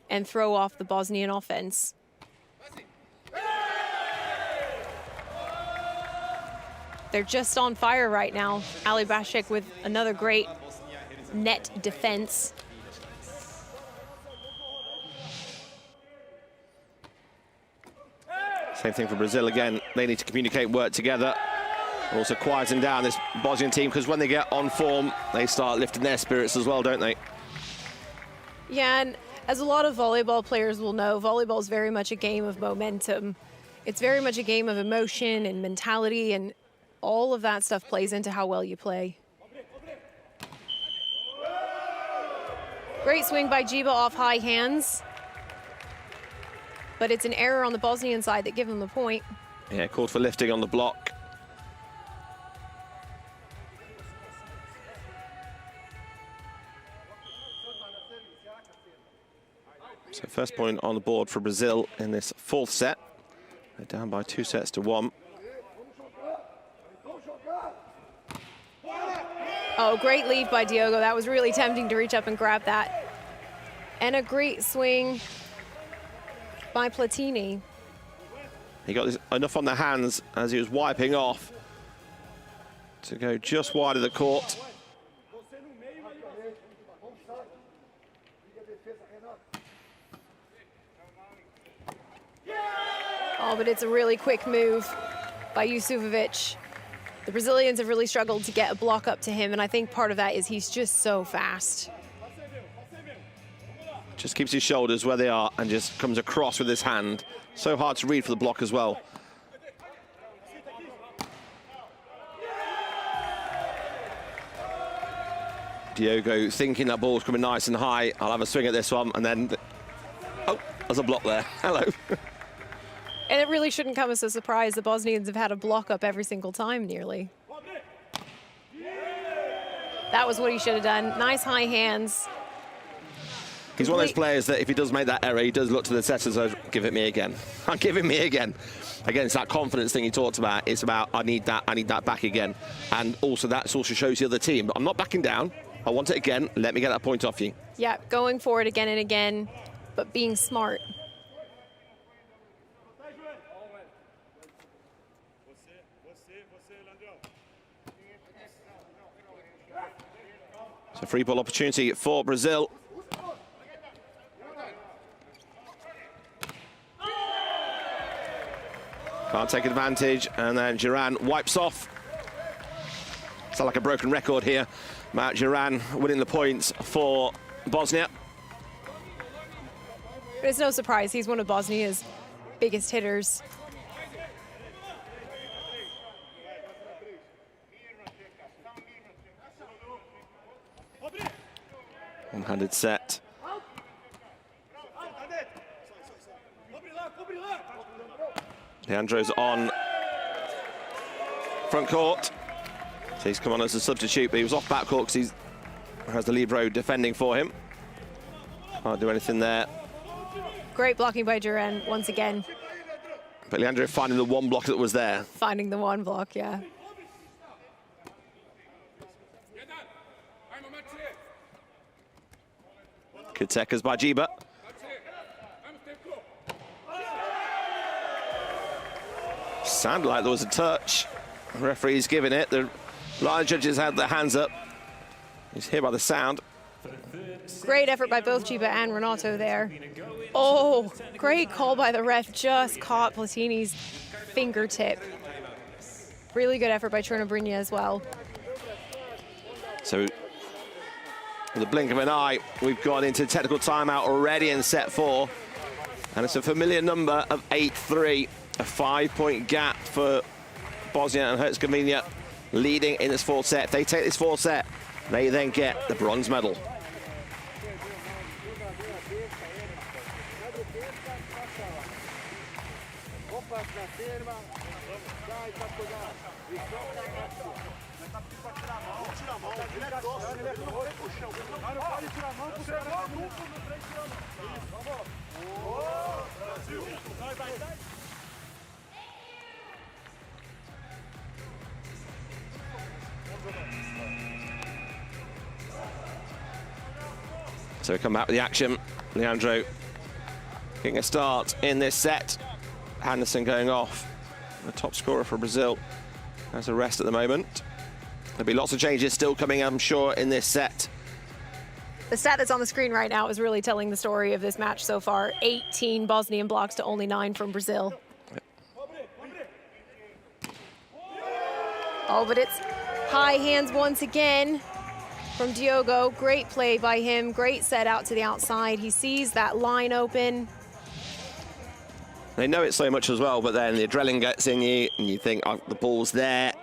and throw off the Bosnian offense. They're just on fire right now. Ali Bashik with another great net defense. Same thing for Brazil again. They need to communicate, work together. Also quieting down this Bosnian team, because when they get on form, they start lifting their spirits as well, don't they? Yeah, and as a lot of volleyball players will know, volleyball is very much a game of momentum. It's very much a game of emotion and mentality, and all of that stuff plays into how well you play. Great swing by Jiba off high hands. But it's an error on the Bosnian side that give them the point. Yeah, called for lifting on the block. So first point on the board for Brazil in this 4th set. They're down by 2 sets to 1. Oh, great lead by Diogo. That was really tempting to reach up and grab that. And a great swing by Platini. He got this enough on the hands as he was wiping off to go just wide of the court. Oh, but it's a really quick move by Jusufovic. The Brazilians have really struggled to get a block up to him, and I think part of that is he's just so fast. Just keeps his shoulders where they are and just comes across with his hand. So hard to read for the block as well. Diogo thinking that ball's coming nice and high. I'll have a swing at this one, and then... Oh, there's a block there. Hello. And it really shouldn't come as a surprise. The Bosnians have had a block up every single time, nearly. That was what he should have done. Nice high hands. He's one of those players that if he does make that error, he does look to the setters and says, give it me again. Give it me again. Again, it's that confidence thing he talked about. It's about, I need that back again. And also that also shows the other team, I'm not backing down. I want it again. Let me get that point off you. Yeah, going for it again and again, but being smart. So free ball opportunity for Brazil. Can't take advantage, and then Duran wipes off. It's like a broken record here. Matt Duran winning the points for Bosnia. But it's no surprise, he's one of Bosnia's biggest hitters. One-handed set. Leandro's on front court. So he's come on as a substitute, but he was off back court because he has the libero defending for him. Can't do anything there. Great blocking by Duran once again. But Leandro finding the one block that was there. Finding the one block, yeah. Good checkers by Jiba. Sounded like there was a touch. The referee's giving it. The line judges had their hands up. He's here by the sound. Great effort by both Chiba and Renato there. Oh, great call by the ref. Just caught Platini's fingertip. Really good effort by Chernobrina as well. So, with the blink of an eye, we've gone into technical timeout already in set 4. And it's a familiar number of 8-3. A 5-point gap for Bosnia and Herzegovina, leading in this 4th set. If they take this 4th set, they then get the bronze medal. So we come back with the action. Leandro getting a start in this set. Henderson going off, the top scorer for Brazil. Has a rest at the moment. There'll be lots of changes still coming, I'm sure, in this set. The stat that's on the screen right now is really telling the story of this match so far. 18 Bosnian blocks to only 9 from Brazil. Yep. Oh, but it's high hands once again from Diogo. Great play by him. Great set out to the outside. He sees that line open. They know it so much as well, but then the adrenaline gets in you and you think, oh, the ball's there.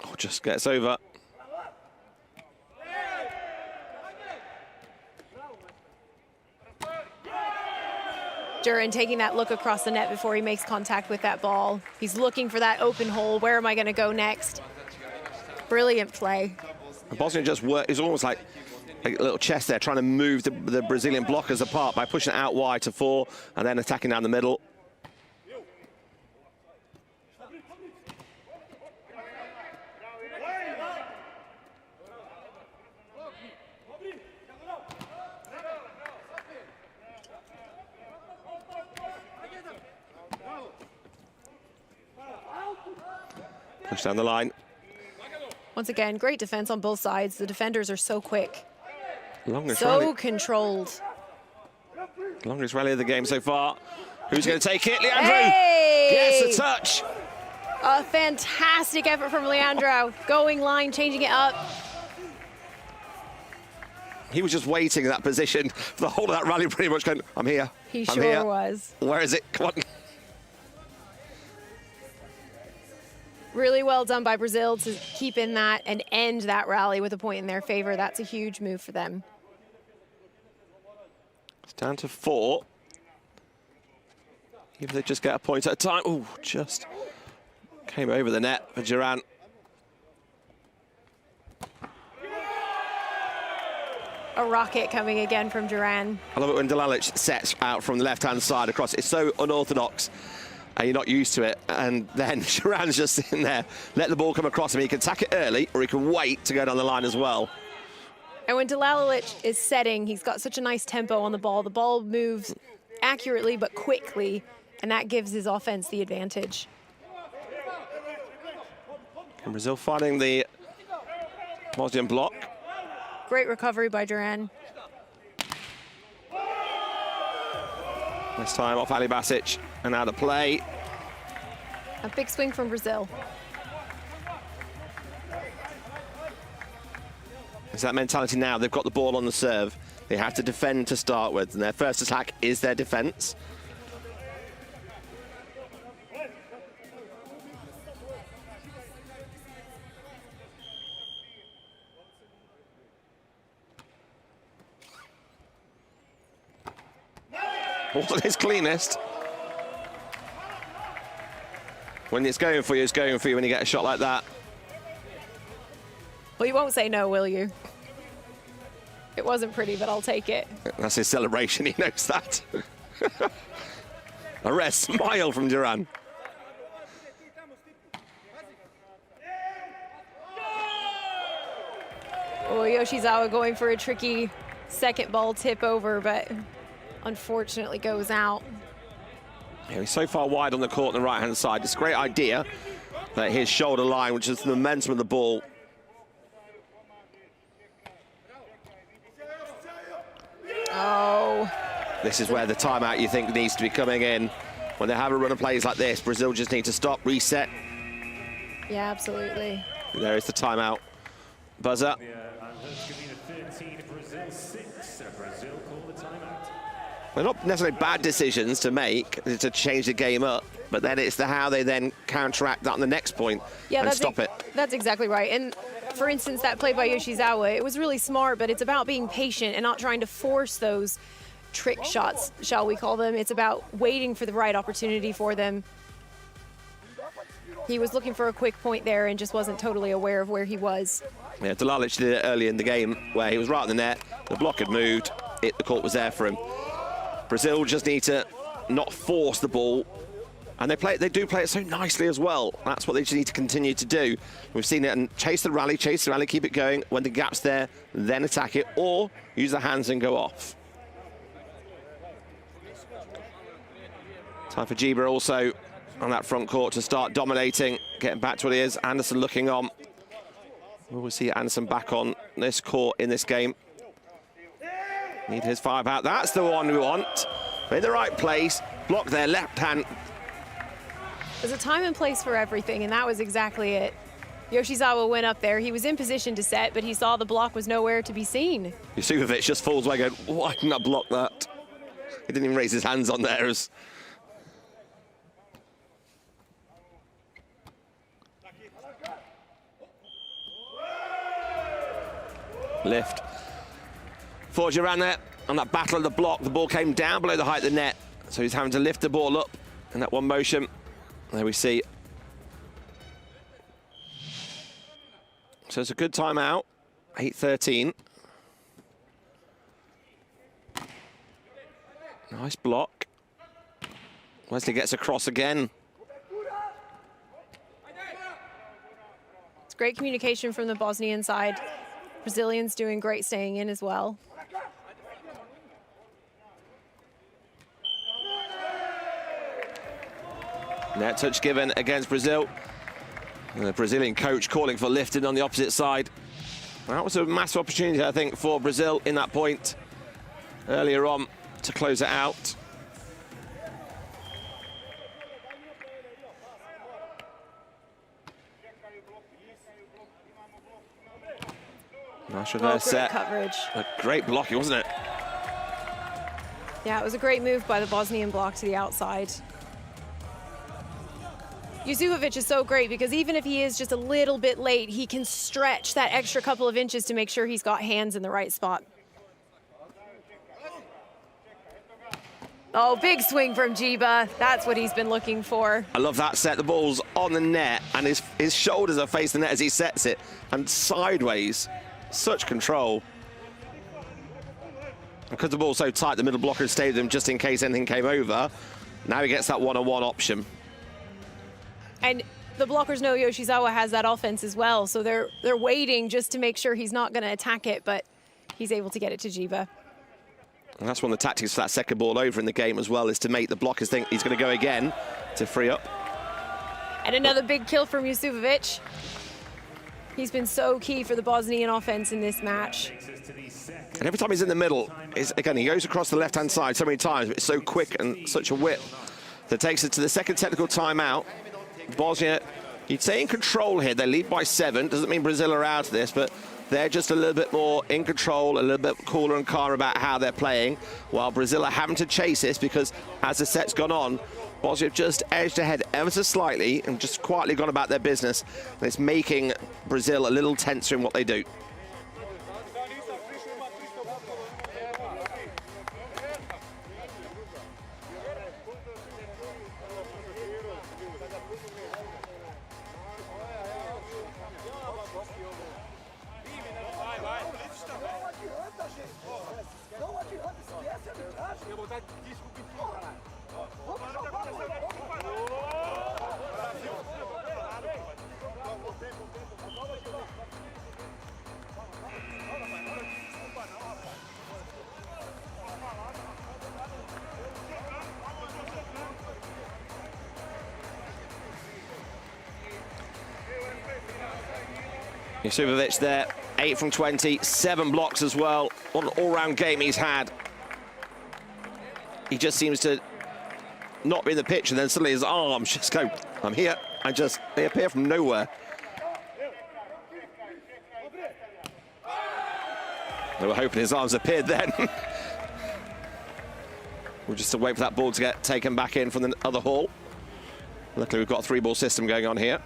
Oh, just gets over. Duran taking that look across the net before he makes contact with that ball. He's looking for that open hole. Where am I going to go next? Brilliant play. And Bosnia just worked. It's almost like a little chess there, trying to move the Brazilian blockers apart by pushing it out wide to 4 and then attacking down the middle. Push down the line. Once again, great defense on both sides. The defenders are so quick. Longest so rally. Controlled. Longest rally of the game so far. Who's going to take it? Leandro Hey! gets a touch. A fantastic effort from Leandro. Going line, changing it up. He was just waiting in that position for the whole of that rally, pretty much going, I'm here. He I'm sure here. was. Where is it? Come on. Really well done by Brazil to keep in that and end that rally with a point in their favor. That's a huge move for them. It's down to 4. Even if they just get a point at a time. Oh, just came over the net for Duran. A rocket coming again from Duran. I love it when Delalic sets out from the left-hand side across. It's so unorthodox. And you're not used to it, and then Duran's just sitting there, let the ball come across him. He can attack it early, or he can wait to go down the line as well. And when Delalic is setting, he's got such a nice tempo on the ball. The ball moves accurately but quickly, and that gives his offense the advantage. And Brazil finding the Bosnian block. Great recovery by Duran. This time off Ali Basic and out of play. A big swing from Brazil. It's that mentality now. They've got the ball on the serve. They have to defend to start with, and their first attack is their defense. Wasn't his cleanest. When it's going for you, it's going for you when you get a shot like that. Well, you won't say no, will you? It wasn't pretty, but I'll take it. That's his celebration, he knows that. A rare smile from Duran. Oh, Yoshizawa going for a tricky second ball tip over, but unfortunately goes out. Yeah, he's so far wide on the court on the right-hand side. It's a great idea that his shoulder line, which is the momentum of the ball. Oh. This is where the timeout you think needs to be coming in. When they have a run of plays like this, Brazil just need to stop, reset. Yeah, absolutely. There is the timeout buzzer. Herzegovina 13, Brazil 6. Brazil call the timeout. They're not necessarily bad decisions to make to change the game up, but then it's the how they then counteract that on the next point and stop it. That's exactly right. And for instance, that play by Yoshizawa, it was really smart, but it's about being patient and not trying to force those trick shots, shall we call them. It's about waiting for the right opportunity for them. He was looking for a quick point there and just wasn't totally aware of where he was. Yeah, Delalic did it early in the game where he was right on the net, the block had moved, the court was there for him. Brazil just need to not force the ball, and they do play it so nicely as well. That's what they just need to continue to do. We've seen it, and chase the rally, keep it going. When the gap's there, then attack it, or use the hands and go off. Time for Jiba also on that front court to start dominating, getting back to what he is. Anderson looking on. We'll see Anderson back on this court in this game. Need his 5 out. That's the one we want. In the right place. Block their left hand. There's a time and place for everything, and that was exactly it. Yoshizawa went up there. He was in position to set, but he saw the block was nowhere to be seen. Yusufovic just falls away going, why didn't I block that? He didn't even raise his hands on there. Lift. Forger ran there on that battle of the block. The ball came down below the height of the net, so he's having to lift the ball up in that one motion. There we see. So it's a good timeout. 8:13. Nice block. Wesley gets across again. It's great communication from the Bosnian side. Brazilians doing great staying in as well. Net touch given against Brazil. And the Brazilian coach calling for lifting on the opposite side. That was a massive opportunity, I think, for Brazil in that point earlier on to close it out. Nice reverse set. Coverage. A great blocking, wasn't it? Yeah, it was a great move by the Bosnian block to the outside. Yusufovic is so great because even if he is just a little bit late, he can stretch that extra couple of inches to make sure he's got hands in the right spot. Oh, big swing from Jiba. That's what he's been looking for. I love that set. The ball's on the net and his shoulders are facing the net as he sets it and sideways. Such control. Because the ball's so tight, the middle blocker stayed with him just in case anything came over. Now he gets that one-on-one option. And the blockers know Yoshizawa has that offense as well, so they're waiting just to make sure he's not going to attack it, but he's able to get it to Jiba. And that's one of the tactics for that second ball over in the game as well, is to make the blockers think he's going to go again to free up. And another big kill from Yusufovic. He's been so key for the Bosnian offense in this match. And every time he's in the middle, again, he goes across the left-hand side so many times, but it's so quick and such a whip that takes it to the second technical timeout. Bosnia, you'd say in control here. They lead by 7. Doesn't mean Brazil are out of this, but they're just a little bit more in control, a little bit cooler and calmer about how they're playing, while Brazil are having to chase this because as the set's gone on, Bosnia have just edged ahead ever so slightly and just quietly gone about their business. And it's making Brazil a little tenser in what they do. Jusufovic there, 8 from 20, 7 blocks as well. What an all-round game he's had. He just seems to not be in the pitch, and then suddenly his arms just go, I'm here. They appear from nowhere. They were hoping his arms appeared then. We'll just wait for that ball to get taken back in from the other hall. Luckily, we've got a 3-ball system going on here.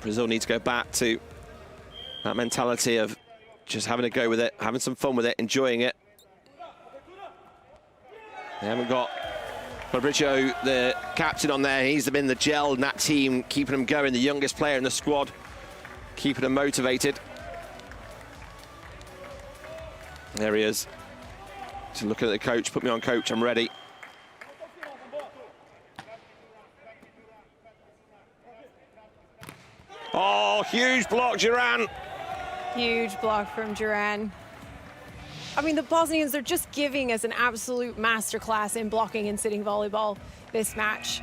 Brazil need to go back to that mentality of just having a go with it, having some fun with it, enjoying it. They haven't got Fabrizio, the captain, on there. He's been the gel in that team, keeping them going, the youngest player in the squad, keeping them motivated. There he is. Just looking at the coach, put me on, coach, I'm ready. Oh, huge block, Duran. Huge block from Duran. I mean, the Bosnians are just giving us an absolute masterclass in blocking and sitting volleyball this match.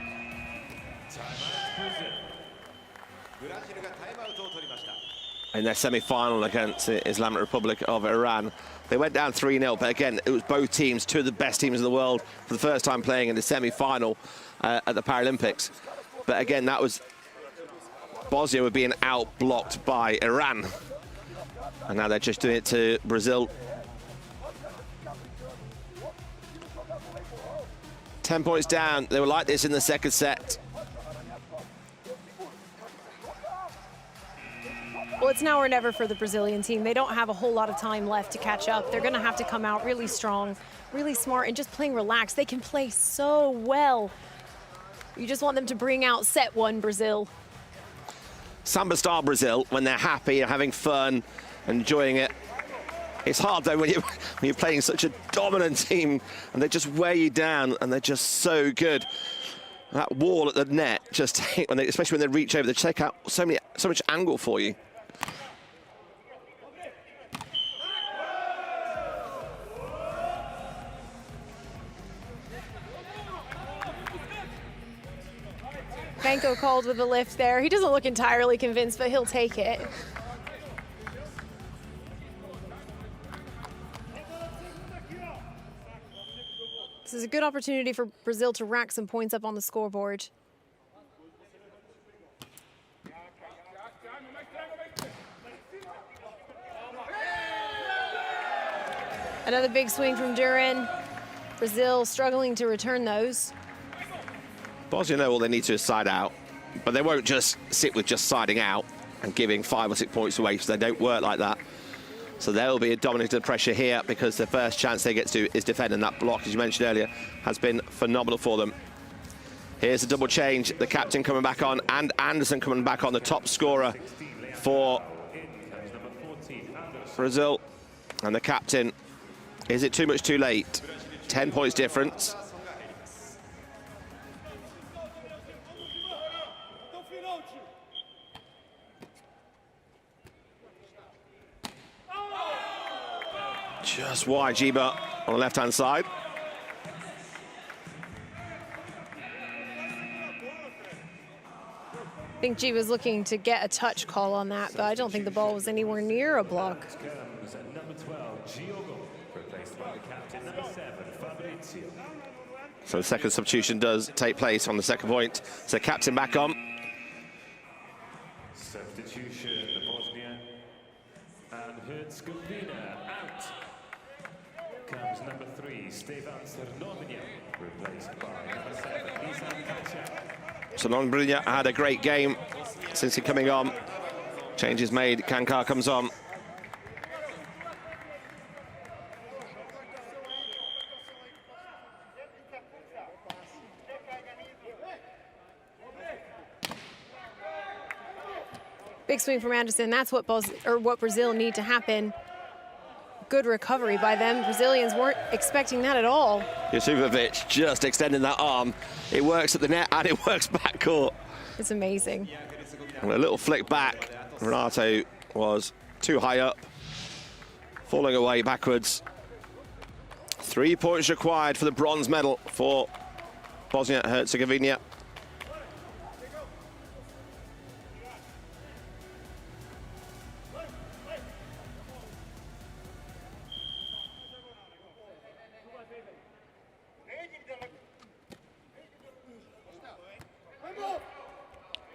In their semi-final against the Islamic Republic of Iran, they went down 3-0, but again, it was both teams, two of the best teams in the world, for the first time playing in the semi-final at the Paralympics. But again, that was Bosnia were being out-blocked by Iran. And now they're just doing it to Brazil. 10 points down. They were like this in the second set. Well, it's now or never for the Brazilian team. They don't have a whole lot of time left to catch up. They're going to have to come out really strong, really smart, and just playing relaxed. They can play so well. You just want them to bring out set one, Brazil. Samba style Brazil, when they're happy and having fun, enjoying it. It's hard though when you're playing such a dominant team and they just wear you down and they're just so good. That wall at the net, just especially when they reach over, they take out so much angle for you. Benko called with a lift there. He doesn't look entirely convinced, but he'll take it. This is a good opportunity for Brazil to rack some points up on the scoreboard. Another big swing from Duran. Brazil struggling to return those. Bosnia know all they need to is side out, but they won't just sit with just siding out and giving 5 or 6 points away, so they don't work like that. So there will be a dominated pressure here because the first chance they get to is defending that block, as you mentioned earlier, has been phenomenal for them. Here's a double change, the captain coming back on and Anderson coming back on, the top scorer for Brazil. And the captain, is it too much too late? 10 points difference. Just wide, Jiba on the left-hand side. I think G was looking to get a touch call on that, but I don't think the ball was anywhere near a block. So the second substitution does take place on the second point. So captain back on. Substitution, the Bosnia and Herzegovina out. Comes number 3, Stevan Crnovinya, replaced by number 7, Isan Kacha. So Crnovinya had a great game since he coming on. Changes made, Kankar comes on. Big swing from Anderson. That's what Brazil need to happen. Good recovery by them. Brazilians weren't expecting that at all. Jusufovic just extending that arm. It works at the net and it works back court. It's amazing. And a little flick back. Renato was too high up, falling away backwards. 3 points required for the bronze medal for Bosnia and Herzegovina.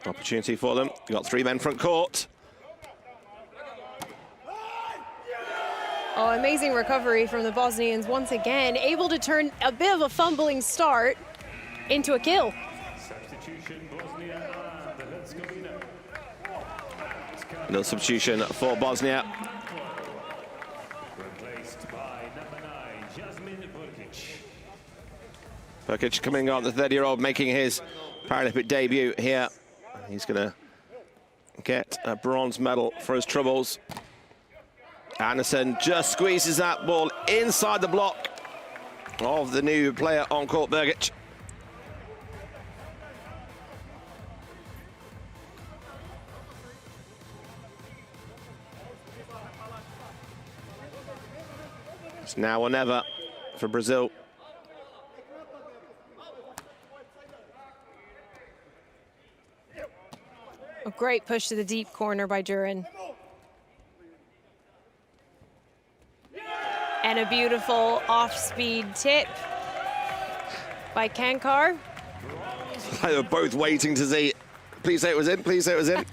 Opportunity for them. You've got 3 men front court. Oh, amazing recovery from the Bosnians once again, able to turn a bit of a fumbling start into a kill. Substitution, Bosnia and Herzegovina. Little substitution for Bosnia. Replaced by number 9, Jasmin Burkic. Burkic coming on, the 30-year-old making his Paralympic debut here. He's going to get a bronze medal for his troubles. Anderson just squeezes that ball inside the block of the new player on court, Burkic. It's now or never for Brazil. A great push to the deep corner by Duran. And a beautiful off-speed tip by Kankar. They were both waiting to see. Please say it was in, please say it was in.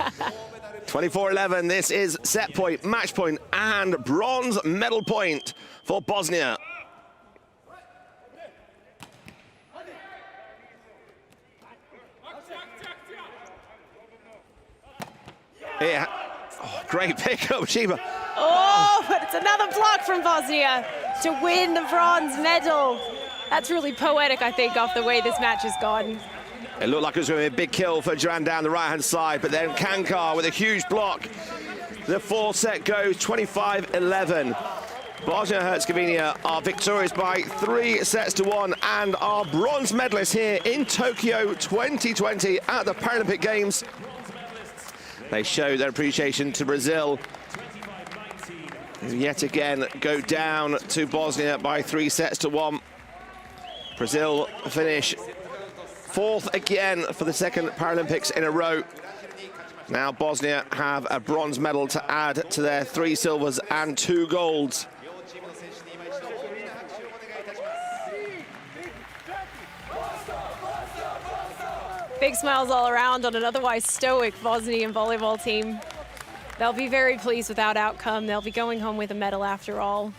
24-11, this is set point, match point, and bronze medal point for Bosnia. Yeah. Oh, great pickup, Sheba. Oh, but it's another block from Bosnia to win the bronze medal. That's really poetic, I think, off the way this match has gone. It looked like it was going to be a big kill for Duran down the right-hand side, but then Kankar with a huge block. The 4th set goes 25-11. Bosnia and Herzegovina are victorious by 3 sets to 1 and are bronze medalists here in Tokyo 2020 at the Paralympic Games. They show their appreciation to Brazil, who yet again go down to Bosnia by 3 sets to 1. Brazil finish 4th again for the 2nd Paralympics in a row. Now Bosnia have a bronze medal to add to their 3 silvers and 2 golds. Big smiles all around on an otherwise stoic Bosnian volleyball team. They'll be very pleased with that outcome. They'll be going home with a medal after all.